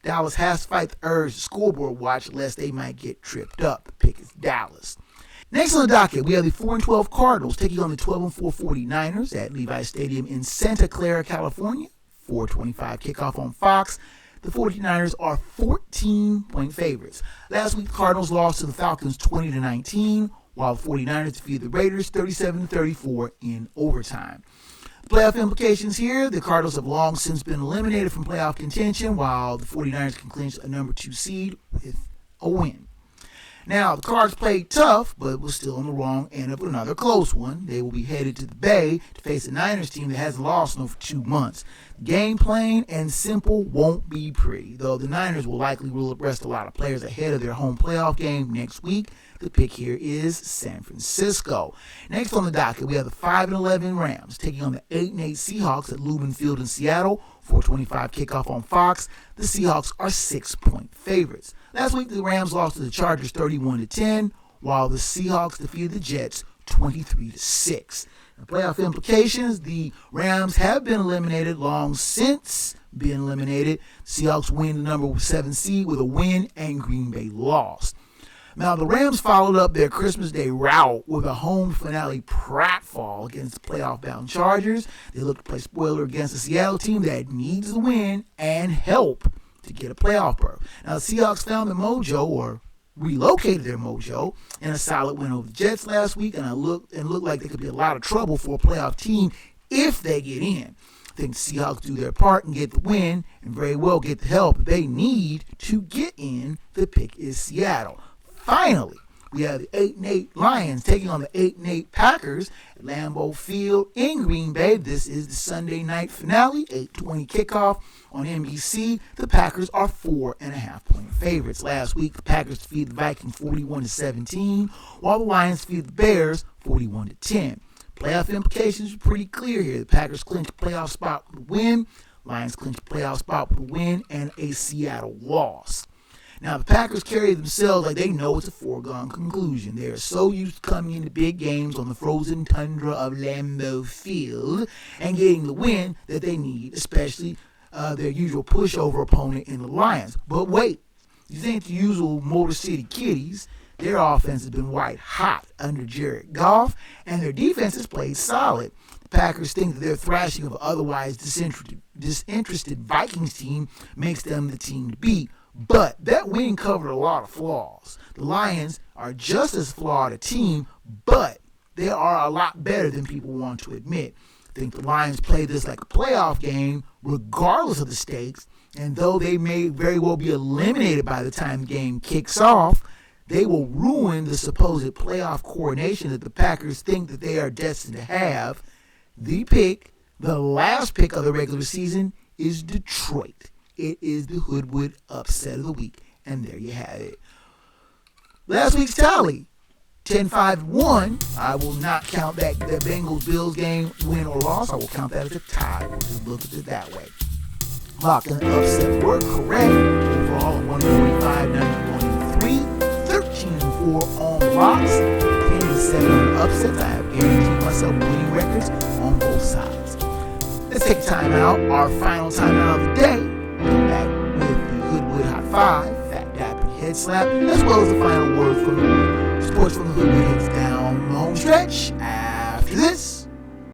Dallas has to fight the urge to scoreboard watch lest they might get tripped up. The pick is Dallas. Next on the docket, we have the 4-12 Cardinals taking on the 12-4 49ers at Levi Stadium in Santa Clara, California. 4:25 kickoff on Fox. the 49ers are 14-point favorites. Last week, the Cardinals lost to the Falcons 20-19, while the 49ers defeated the Raiders 37-34 in overtime. Playoff implications here: the Cardinals have long since been eliminated from playoff contention, while the 49ers can clinch a number 2 seed with a win. Now, the Cards played tough, but was still on the wrong end of another close one. They will be headed to the Bay to face a Niners team that hasn't lost in over 2 months. The game, plain and simple, won't be pretty, though the Niners will likely rest a lot of players ahead of their home playoff game next week. The pick here is San Francisco. Next on the docket, we have the 5-11 Rams taking on the 8-8 Seahawks at Lumen Field in Seattle. 4:25 kickoff on Fox. The Seahawks are 6-point favorites. Last week, the Rams lost to the Chargers 31-10, while the Seahawks defeated the Jets 23-6. The playoff implications: the Rams have been eliminated, long since been eliminated. Seahawks win the number 7 seed with a win, and Green Bay lost. Now, the Rams followed up their Christmas Day rout with a home finale pratfall against the playoff-bound Chargers. They look to play spoiler against the Seattle team that needs the win and help to get a playoff berth. Now, the Seahawks found their mojo, or relocated their mojo, in a solid win over the Jets last week, and looked like they could be a lot of trouble for a playoff team if they get in. I think the Seahawks do their part and get the win, and very well get the help they need to get in. The pick is Seattle. Finally, we have the 8-8 Lions taking on the 8-8 Packers at Lambeau Field in Green Bay. This is the Sunday night finale, 8:20 kickoff on NBC. The Packers are 4.5-point favorites. Last week, the Packers defeated the Vikings 41-17, while the Lions defeated the Bears 41-10. Playoff implications are pretty clear here. The Packers clinch a playoff spot with a win. Lions clinch a playoff spot with a win and a Seattle loss. Now, the Packers carry themselves like they know it's a foregone conclusion. They are so used to coming into big games on the frozen tundra of Lambeau Field and getting the win that they need, especially their usual pushover opponent in the Lions. But wait, these ain't the usual Motor City Kitties. Their offense has been white hot under Jared Goff, and their defense has played solid. The Packers think that their thrashing of an otherwise disinterested Vikings team makes them the team to beat. But that win covered a lot of flaws. The Lions are just as flawed a team, but they are a lot better than people want to admit. I think the Lions play this like a playoff game, regardless of the stakes, and though they may very well be eliminated by the time the game kicks off, they will ruin the supposed playoff coordination that the Packers think that they are destined to have. The last pick of the regular season, is Detroit. It is the Hoodwood upset of the week, and there you have it. Last week's tally, 10-5-1. I will not count that Bengals-Bills game win or loss. I will count that as a tie. We'll just look at it that way. Lock and upset were correct. Overall, 145-93, 13-4 on locks, 10-7 on upsets. I have guaranteed myself winning records on both sides. Let's take a time out. Our final time out of the day. Back with the Hoodwood Hot 5, Phat, Dapper, Head Slap, as well as the final word from the week. Sports from the Hoodwood heads down the home stretch. After this,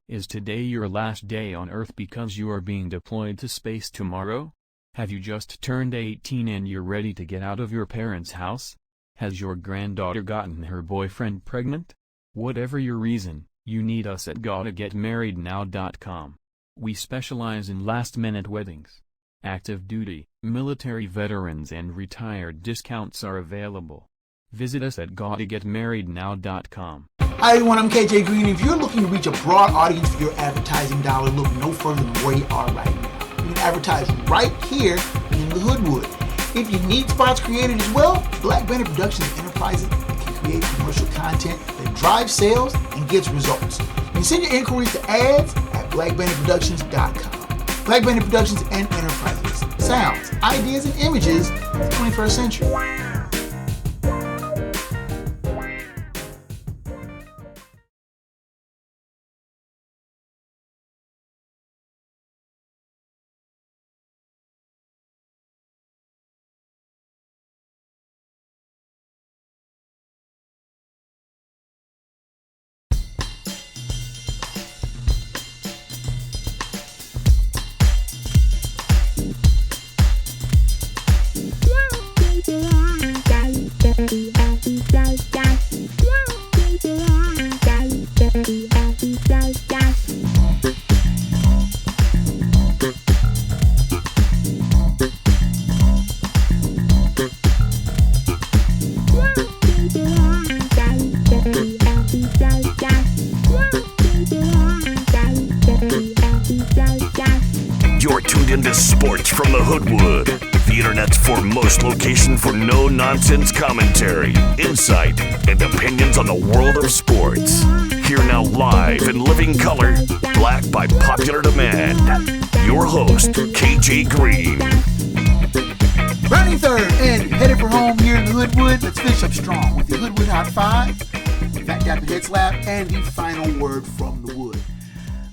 is today your last day on Earth because you are being deployed to space tomorrow? Have you just turned 18 and you're ready to get out of your parents' house? Has your granddaughter gotten her boyfriend pregnant? Whatever your reason, you need us at GottaGetMarriedNow.com. We specialize in last-minute weddings. Active duty, military veterans and retired discounts are available. Visit us at GottaGetMarriedNow.com. Hi everyone, I'm KJ Green. If you're looking to reach a broad audience for your advertising dollar, look no further than where you are right now. You can advertise right here in the Hoodwood. If you need spots created as well, Black Banner Productions Enterprises can create commercial content that drives sales and gets results. You can send your inquiries to ads at BlackBannerProductions.com. Black Banner Productions and Enterprises. Sounds, ideas, and images of the 21st century. into Sports from the Hoodwood, the internet's foremost location for no-nonsense commentary, insight, and opinions on the world of sports. Here now live in living color, black by popular demand, your host, KJ Green. Rounding third and headed for home here in the Hoodwood. Let's finish up strong with the Hoodwood Hot 5, Phat Dapper Head Slap, and the final word from the wood.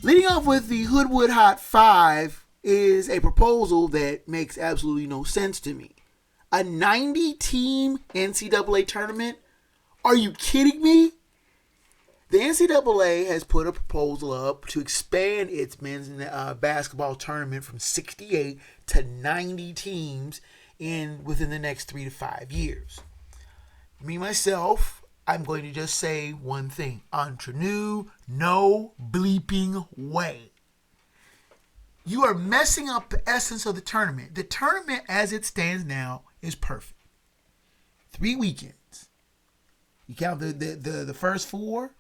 Leading off with the Hoodwood Hot 5 is a proposal that makes absolutely no sense to me. A 90-team NCAA tournament? Are you kidding me? The NCAA has put a proposal up to expand its men's basketball tournament from 68 to 90 teams within the next 3 to 5 years. Me, myself, I'm going to just say one thing. Entre nous, no bleeping way. You are messing up the essence of the tournament. The tournament as it stands now is perfect. 3 weekends. You count the first 4.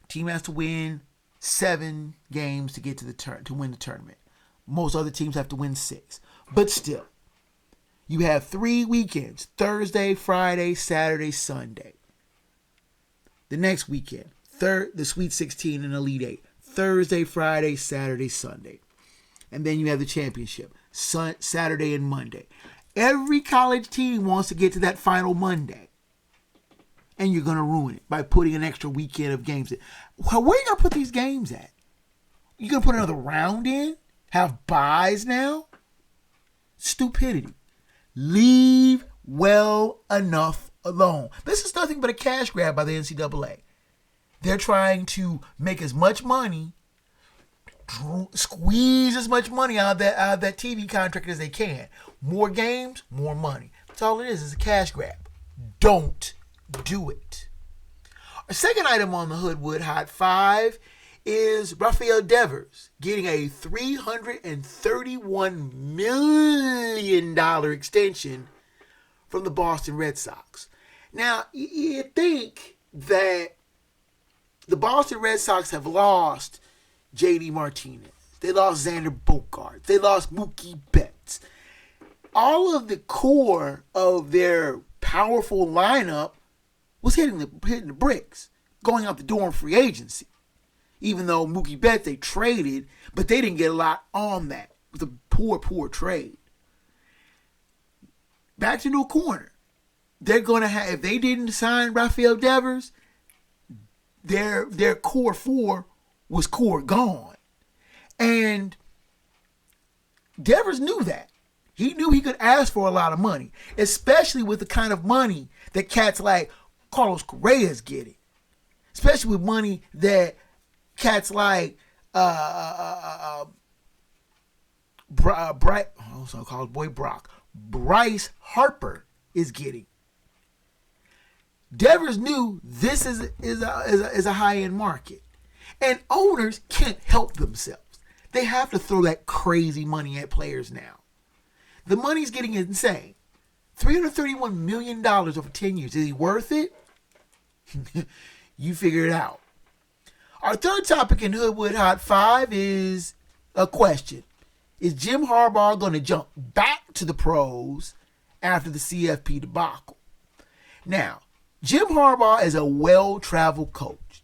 Team has to win 7 games to get to win the tournament. Most other teams have to win 6. But still, you have 3 weekends. Thursday, Friday, Saturday, Sunday. The next weekend, the Sweet 16 and Elite 8. Thursday, Friday, Saturday, Sunday. And then you have the championship, Saturday and Monday. Every college team wants to get to that final Monday. And you're going to ruin it by putting an extra weekend of games in. Where are you going to put these games at? You going to put another round in? Have buys now? Stupidity. Leave well enough alone. This is nothing but a cash grab by the NCAA. They're trying to make as much money, squeeze as much money out of that TV contract as they can. More games, more money. That's all it is a cash grab. Don't do it. Our second item on the Hoodwood Hot 5 is Rafael Devers getting a $331 million extension from the Boston Red Sox. Now, you think that the Boston Red Sox have lost J.D. Martinez. They lost Xander Bogaerts. They lost Mookie Betts. All of the core of their powerful lineup was hitting the bricks, going out the door in free agency. Even though Mookie Betts they traded, but they didn't get a lot on that. It was a poor trade. Back to no corner. They're going to have, if they didn't sign Rafael Devers, their core 4 was core gone. And Devers knew that. He knew he could ask for a lot of money, especially with the kind of money that cats like Carlos Correa is getting. Especially with money that cats like Bryce Harper is getting. Devers knew this is a high-end market. And owners can't help themselves. They have to throw that crazy money at players now. The money's getting insane. $331 million over 10 years. Is he worth it? You figure it out. Our third topic in Hoodwood Hot 5 is a question. Is Jim Harbaugh going to jump back to the pros after the CFP debacle? Now, Jim Harbaugh is a well-traveled coach.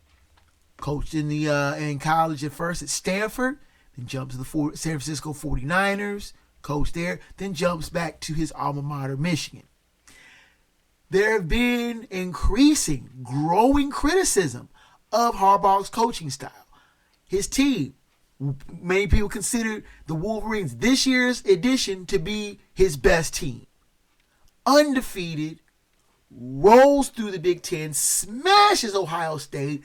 Coached in college at first at Stanford, then jumps to the San Francisco 49ers, coached there, then jumps back to his alma mater, Michigan. There have been growing criticism of Harbaugh's coaching style. His team, many people consider the Wolverines this year's edition to be his best team. Undefeated, rolls through the Big Ten, smashes Ohio State,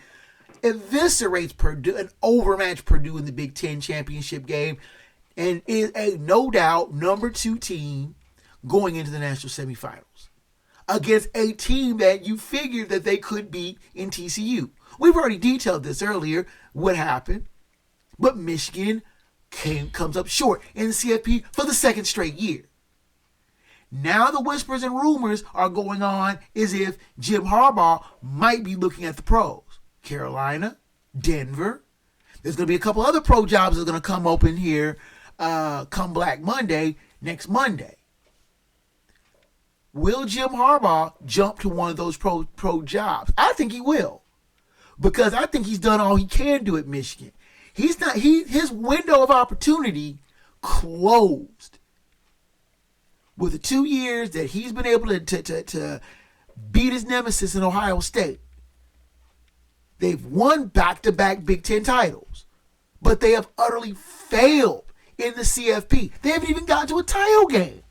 eviscerates Purdue, and overmatched Purdue in the Big Ten championship game, and is a no doubt number 2 team going into the national semifinals against a team that you figured that they could beat in TCU. We've already detailed this earlier, what happened, but Michigan comes up short in the CFP for the second straight year. Now the whispers and rumors are going on as if Jim Harbaugh might be looking at the pros. Carolina, Denver. There's going to be a couple other pro jobs that are going to come open here come Black Monday next Monday. Will Jim Harbaugh jump to one of those pro jobs? I think he will, because I think he's done all he can do at Michigan. His window of opportunity closed with the 2 years that he's been able to beat his nemesis in Ohio State. They've won back-to-back Big Ten titles, but they have utterly failed in the CFP. They haven't even gotten to a title game.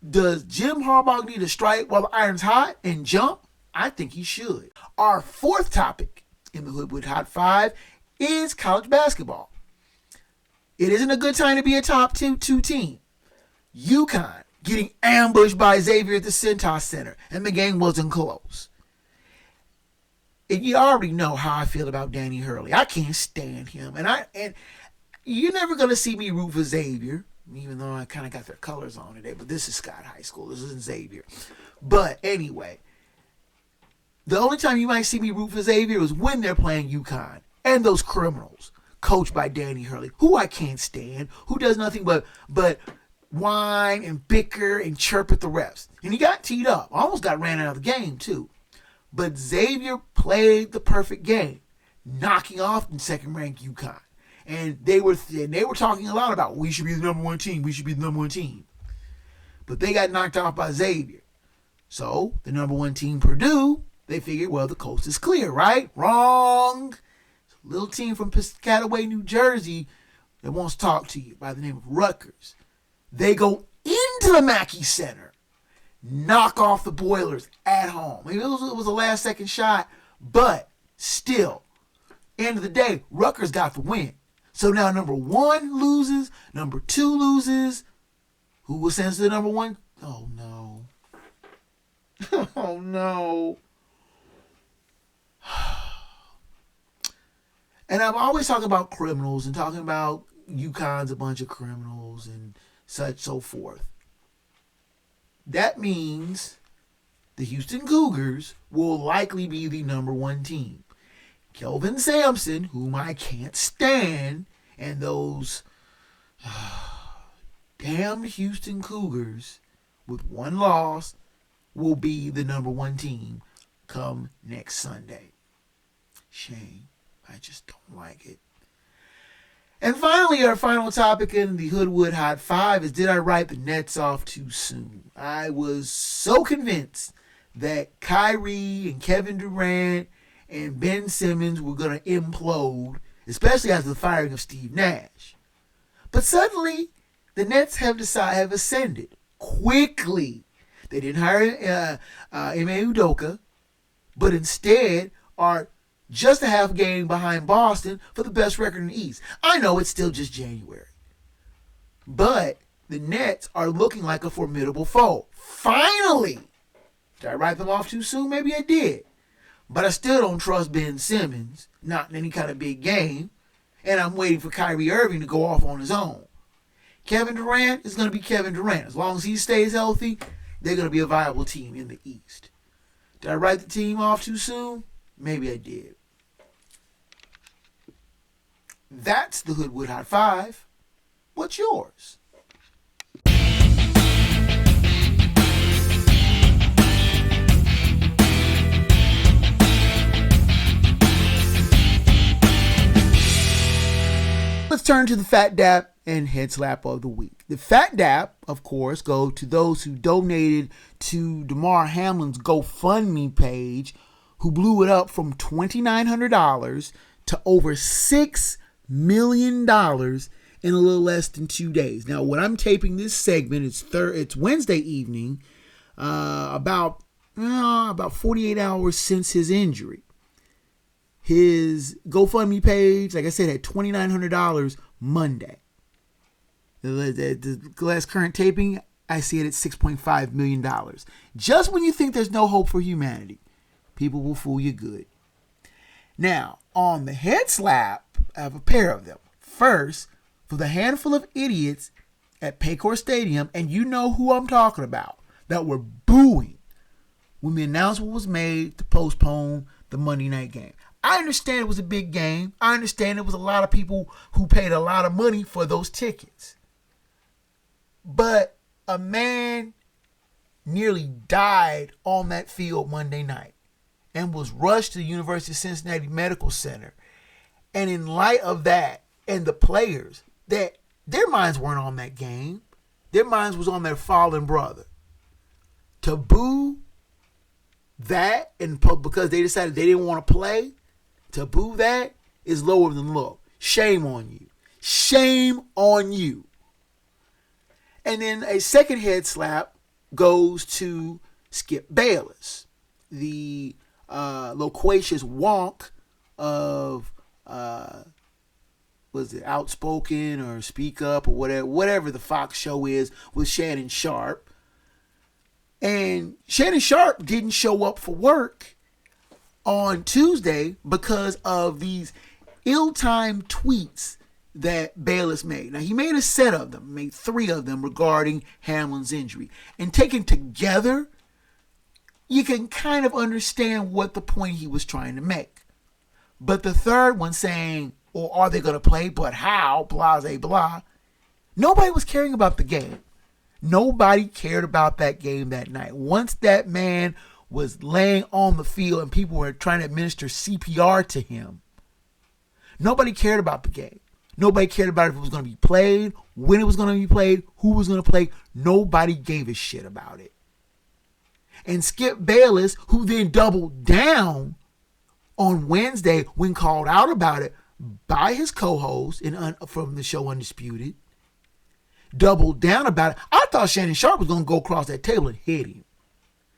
Does Jim Harbaugh need to strike while the iron's hot and jump? I think he should. Our fourth topic in the Hoodwood Hot 5 is college basketball. It isn't a good time to be a top two team. UConn getting ambushed by Xavier at the Cintas Center, and the game wasn't close. And you already know how I feel about Danny Hurley. I can't stand him. And you're never going to see me root for Xavier, even though I kind of got their colors on today. But this is Scott High School. This isn't Xavier. But anyway, the only time you might see me root for Xavier is when they're playing UConn and those criminals, coached by Danny Hurley, who I can't stand, who does nothing but whine and bicker and chirp at the refs. And he got teed up. Almost got ran out of the game, too. But Xavier played the perfect game, knocking off the second-ranked UConn. And they were talking a lot about, we should be the number one team. We should be the number one team. But they got knocked off by Xavier. So the number one team, Purdue, they figured, well, the coast is clear, right? Wrong. It's a little team from Piscataway, New Jersey that wants to talk to you by the name of Rutgers. They go into the Mackey Center, knock off the Boilers at home. I mean, it was a last-second shot, but still, end of the day, Rutgers got the win. So now number one loses, number two loses. Who will send to the number one? Oh, no. Oh, no. And I'm always talking about criminals and talking about UConn's a bunch of criminals and such so forth. That means the Houston Cougars will likely be the number one team. Kelvin Sampson, whom I can't stand, and those damned Houston Cougars with one loss will be the number one team come next Sunday. Shame. I just don't like it. And finally, our final topic in the Hoodwood Hot 5 is, did I write the Nets off too soon? I was so convinced that Kyrie and Kevin Durant and Ben Simmons were going to implode, especially after the firing of Steve Nash. But suddenly, the Nets have ascended quickly. They didn't hire Ime Udoka, but instead are just a half game behind Boston for the best record in the East. I know it's still just January, but the Nets are looking like a formidable foe. Finally! Did I write them off too soon? Maybe I did. But I still don't trust Ben Simmons, not in any kind of big game, and I'm waiting for Kyrie Irving to go off on his own. Kevin Durant is going to be Kevin Durant. As long as he stays healthy, they're going to be a viable team in the East. Did I write the team off too soon? Maybe I did. That's the Hoodwood Hot 5. What's yours? Let's turn to the Phat Dap and Head Slap of the Week. The Phat Dap, of course, go to those who donated to Damar Hamlin's GoFundMe page, who blew it up from $2,900 to over $6 million in a little less than 2 days. Now, when I'm taping this segment, it's Wednesday evening, about 48 hours since his injury. His GoFundMe page, like I said, had $2,900 Monday. The last current taping, I see it at $6.5 million. Just when you think there's no hope for humanity, people will fool you good. Now, on the head slap, I have a pair of them. First, for the handful of idiots at Paycor Stadium, and you know who I'm talking about, that were booing when the announcement was made to postpone the Monday night game. I understand it was a big game. I understand there was a lot of people who paid a lot of money for those tickets. But a man nearly died on that field Monday night and was rushed to the University of Cincinnati Medical Center. And in light of that, and the players, that their minds weren't on that game. Their minds was on their fallen brother. To boo that, and because they decided they didn't want to play, to boo that is lower than low. Shame on you. Shame on you. And then a second head slap goes to Skip Bayless, the loquacious wonk of was it Outspoken or Speak Up or whatever the Fox show is with Shannon Sharp. And Shannon Sharp didn't show up for work on Tuesday because of these ill-timed tweets that Bayless made. Now, he made a set of them, made 3 of them regarding Hamlin's injury. And taken together, you can kind of understand what the point he was trying to make. But the third one saying, or are they going to play, but how, blah, blah, blah. Nobody was caring about the game. Nobody cared about that game that night. Once that man was laying on the field and people were trying to administer CPR to him, nobody cared about the game. Nobody cared about if it was going to be played, when it was going to be played, who was going to play. Nobody gave a shit about it. And Skip Bayless, who then doubled down on Wednesday when called out about it by his co-host from the show Undisputed, doubled down about it. I thought Shannon Sharp was going to go across that table and hit him.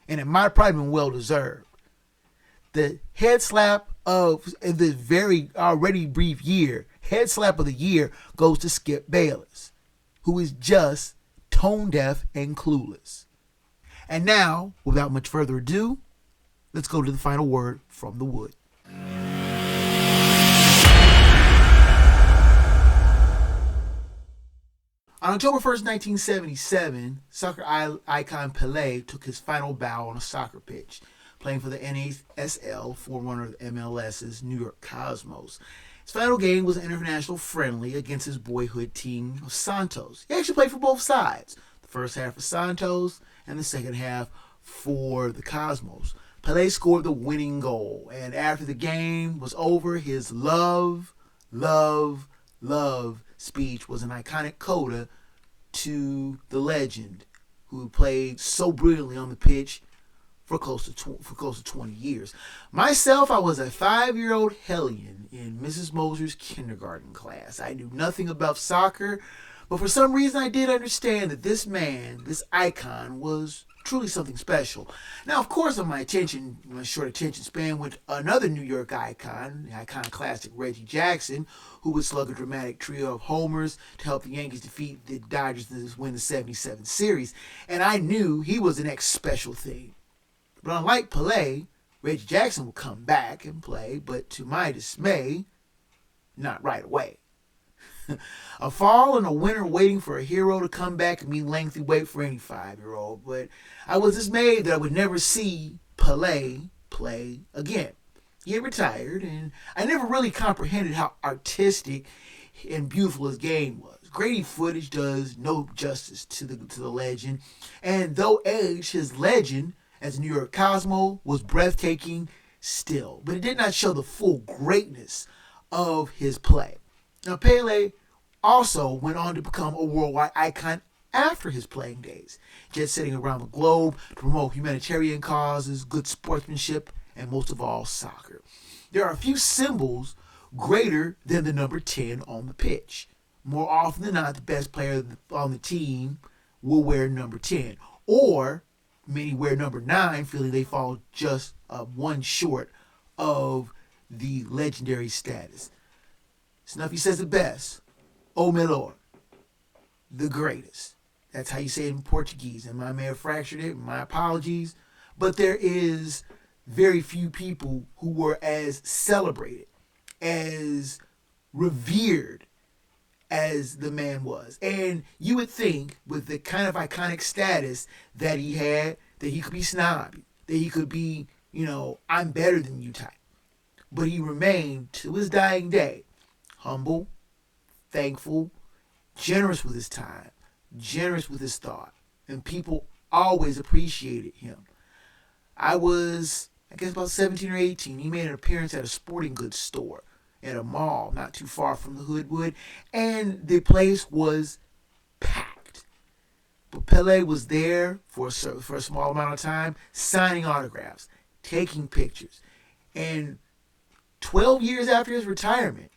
And it might have probably been well-deserved. The head slap of the very already brief year, head slap of the year goes to Skip Bayless, who is just tone deaf and clueless. And now, without much further ado, let's go to the final word from the Wood. On October 1st, 1977, soccer icon Pele took his final bow on a soccer pitch, playing for the NASL, forerunner of MLS's New York Cosmos. His final game was an international friendly against his boyhood team of Santos. He actually played for both sides, the first half for Santos and the second half for the Cosmos. Pele scored the winning goal, and after the game was over, his love speech was an iconic coda to the legend who played so brilliantly on the pitch for close to 20 years. Myself, I was a 5-year-old hellion in Mrs. Moser's kindergarten class. I knew nothing about soccer, but for some reason I did understand that this man, this icon, was truly something special. Now, of course, my short attention span went to another New York icon, the iconoclastic Reggie Jackson, who would slug a dramatic trio of homers to help the Yankees defeat the Dodgers to win the 77 series. And I knew he was the next special thing. But unlike Pele, Reggie Jackson would come back and play, but to my dismay, not right away. A fall and a winter waiting for a hero to come back can mean lengthy wait for any 5-year-old, but I was dismayed that I would never see Pele play again. He had retired, and I never really comprehended how artistic and beautiful his game was. Grainy footage does no justice to the legend, and though aged, his legend as a New York Cosmo was breathtaking still, but it did not show the full greatness of his play. Now, Pele also went on to become a worldwide icon after his playing days, jet setting around the globe to promote humanitarian causes, good sportsmanship, and most of all, soccer. There are a few symbols greater than the number 10 on the pitch. More often than not, the best player on the team will wear number 10, or many wear number 9, feeling they fall just one short of the legendary status. Snuffy says it best, O melhor, the greatest. That's how you say it in Portuguese, and I may have fractured it, my apologies, but there is very few people who were as celebrated, as revered as the man was. And you would think with the kind of iconic status that he had, that he could be snobby, that he could be, I'm better than you type. but he remained, to his dying day, humble, thankful, generous with his time, generous with his thought, and people always appreciated him. I was, about 17 or 18. He made an appearance at a sporting goods store at a mall not too far from the Hoodwood, and the place was packed. But Pele was there for a small amount of time, signing autographs, taking pictures, and 12 years after his retirement,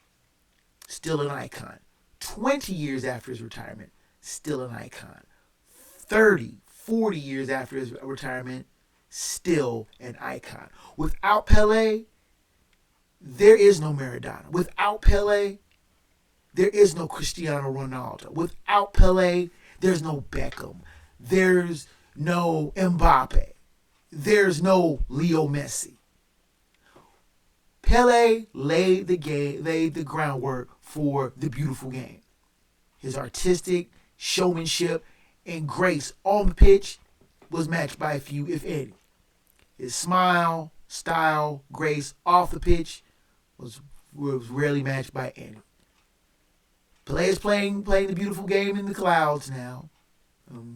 still an icon. 20 years after his retirement, still an icon. 30, 40 years after his retirement, still an icon. Without Pele, there is no Maradona. Without Pele, there is no Cristiano Ronaldo. Without Pele, there's no Beckham. There's no Mbappe. There's no Leo Messi. Pele laid the groundwork for the beautiful game. His artistic showmanship and grace on the pitch was matched by a few, if any. His smile, style, grace off the pitch was rarely matched by any. Pele is playing the beautiful game in the clouds now.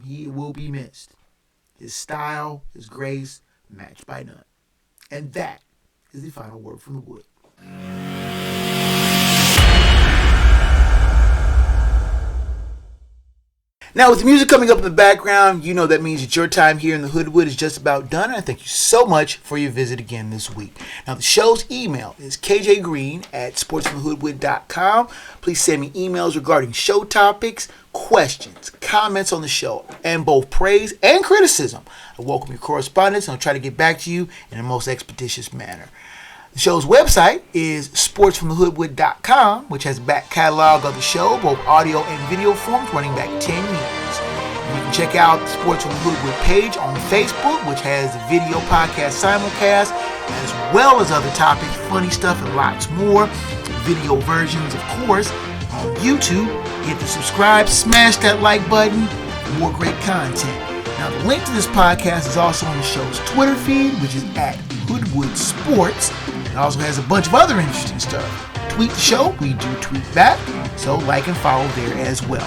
He will be missed. His style, his grace, matched by none. And that is the final word from the Wood. Now, with the music coming up in the background, you know that means that your time here in the Hoodwood is just about done. And I thank you so much for your visit again this week. Now, the show's email is kjgreen@sportsfromthehoodwood.com. Please send me emails regarding show topics, questions, comments on the show, and both praise and criticism. I welcome your correspondence, and I'll try to get back to you in the most expeditious manner. The show's website is sportsfromthehoodwood.com, which has a back catalog of the show, both audio and video forms, running back 10 years. You can check out the Sports from the Hoodwood page on Facebook, which has the video podcast simulcast, as well as other topics, funny stuff, and lots more. Video versions, of course, on YouTube. Hit the subscribe, smash that like button for more great content. Now, the link to this podcast is also on the show's Twitter feed, which is @Hoodwood Sports. It also has a bunch of other interesting stuff. Tweet the show, we do tweet back, so like and follow there as well.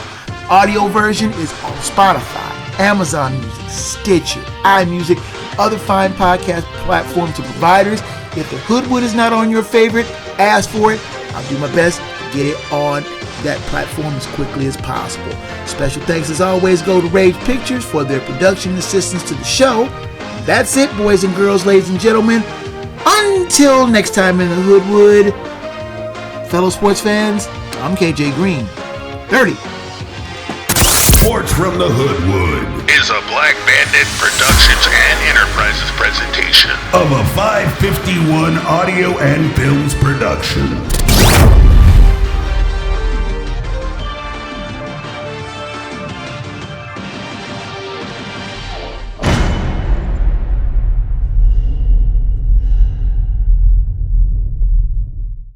Audio version is on Spotify, Amazon Music, Stitcher, iMusic, other fine podcast platforms and providers. If the Hoodwood is not on your favorite, ask for it. I'll do my best to get it on that platform as quickly as possible. Special thanks as always go to Rage Pictures for their production assistance to the show. That's it, boys and girls, ladies and gentlemen. Until next time in the Hoodwood, fellow sports fans, I'm KJ Green. 30. Sports from the Hoodwood Is a Black Bandit Productions and Enterprises presentation. of a 551 audio and films production.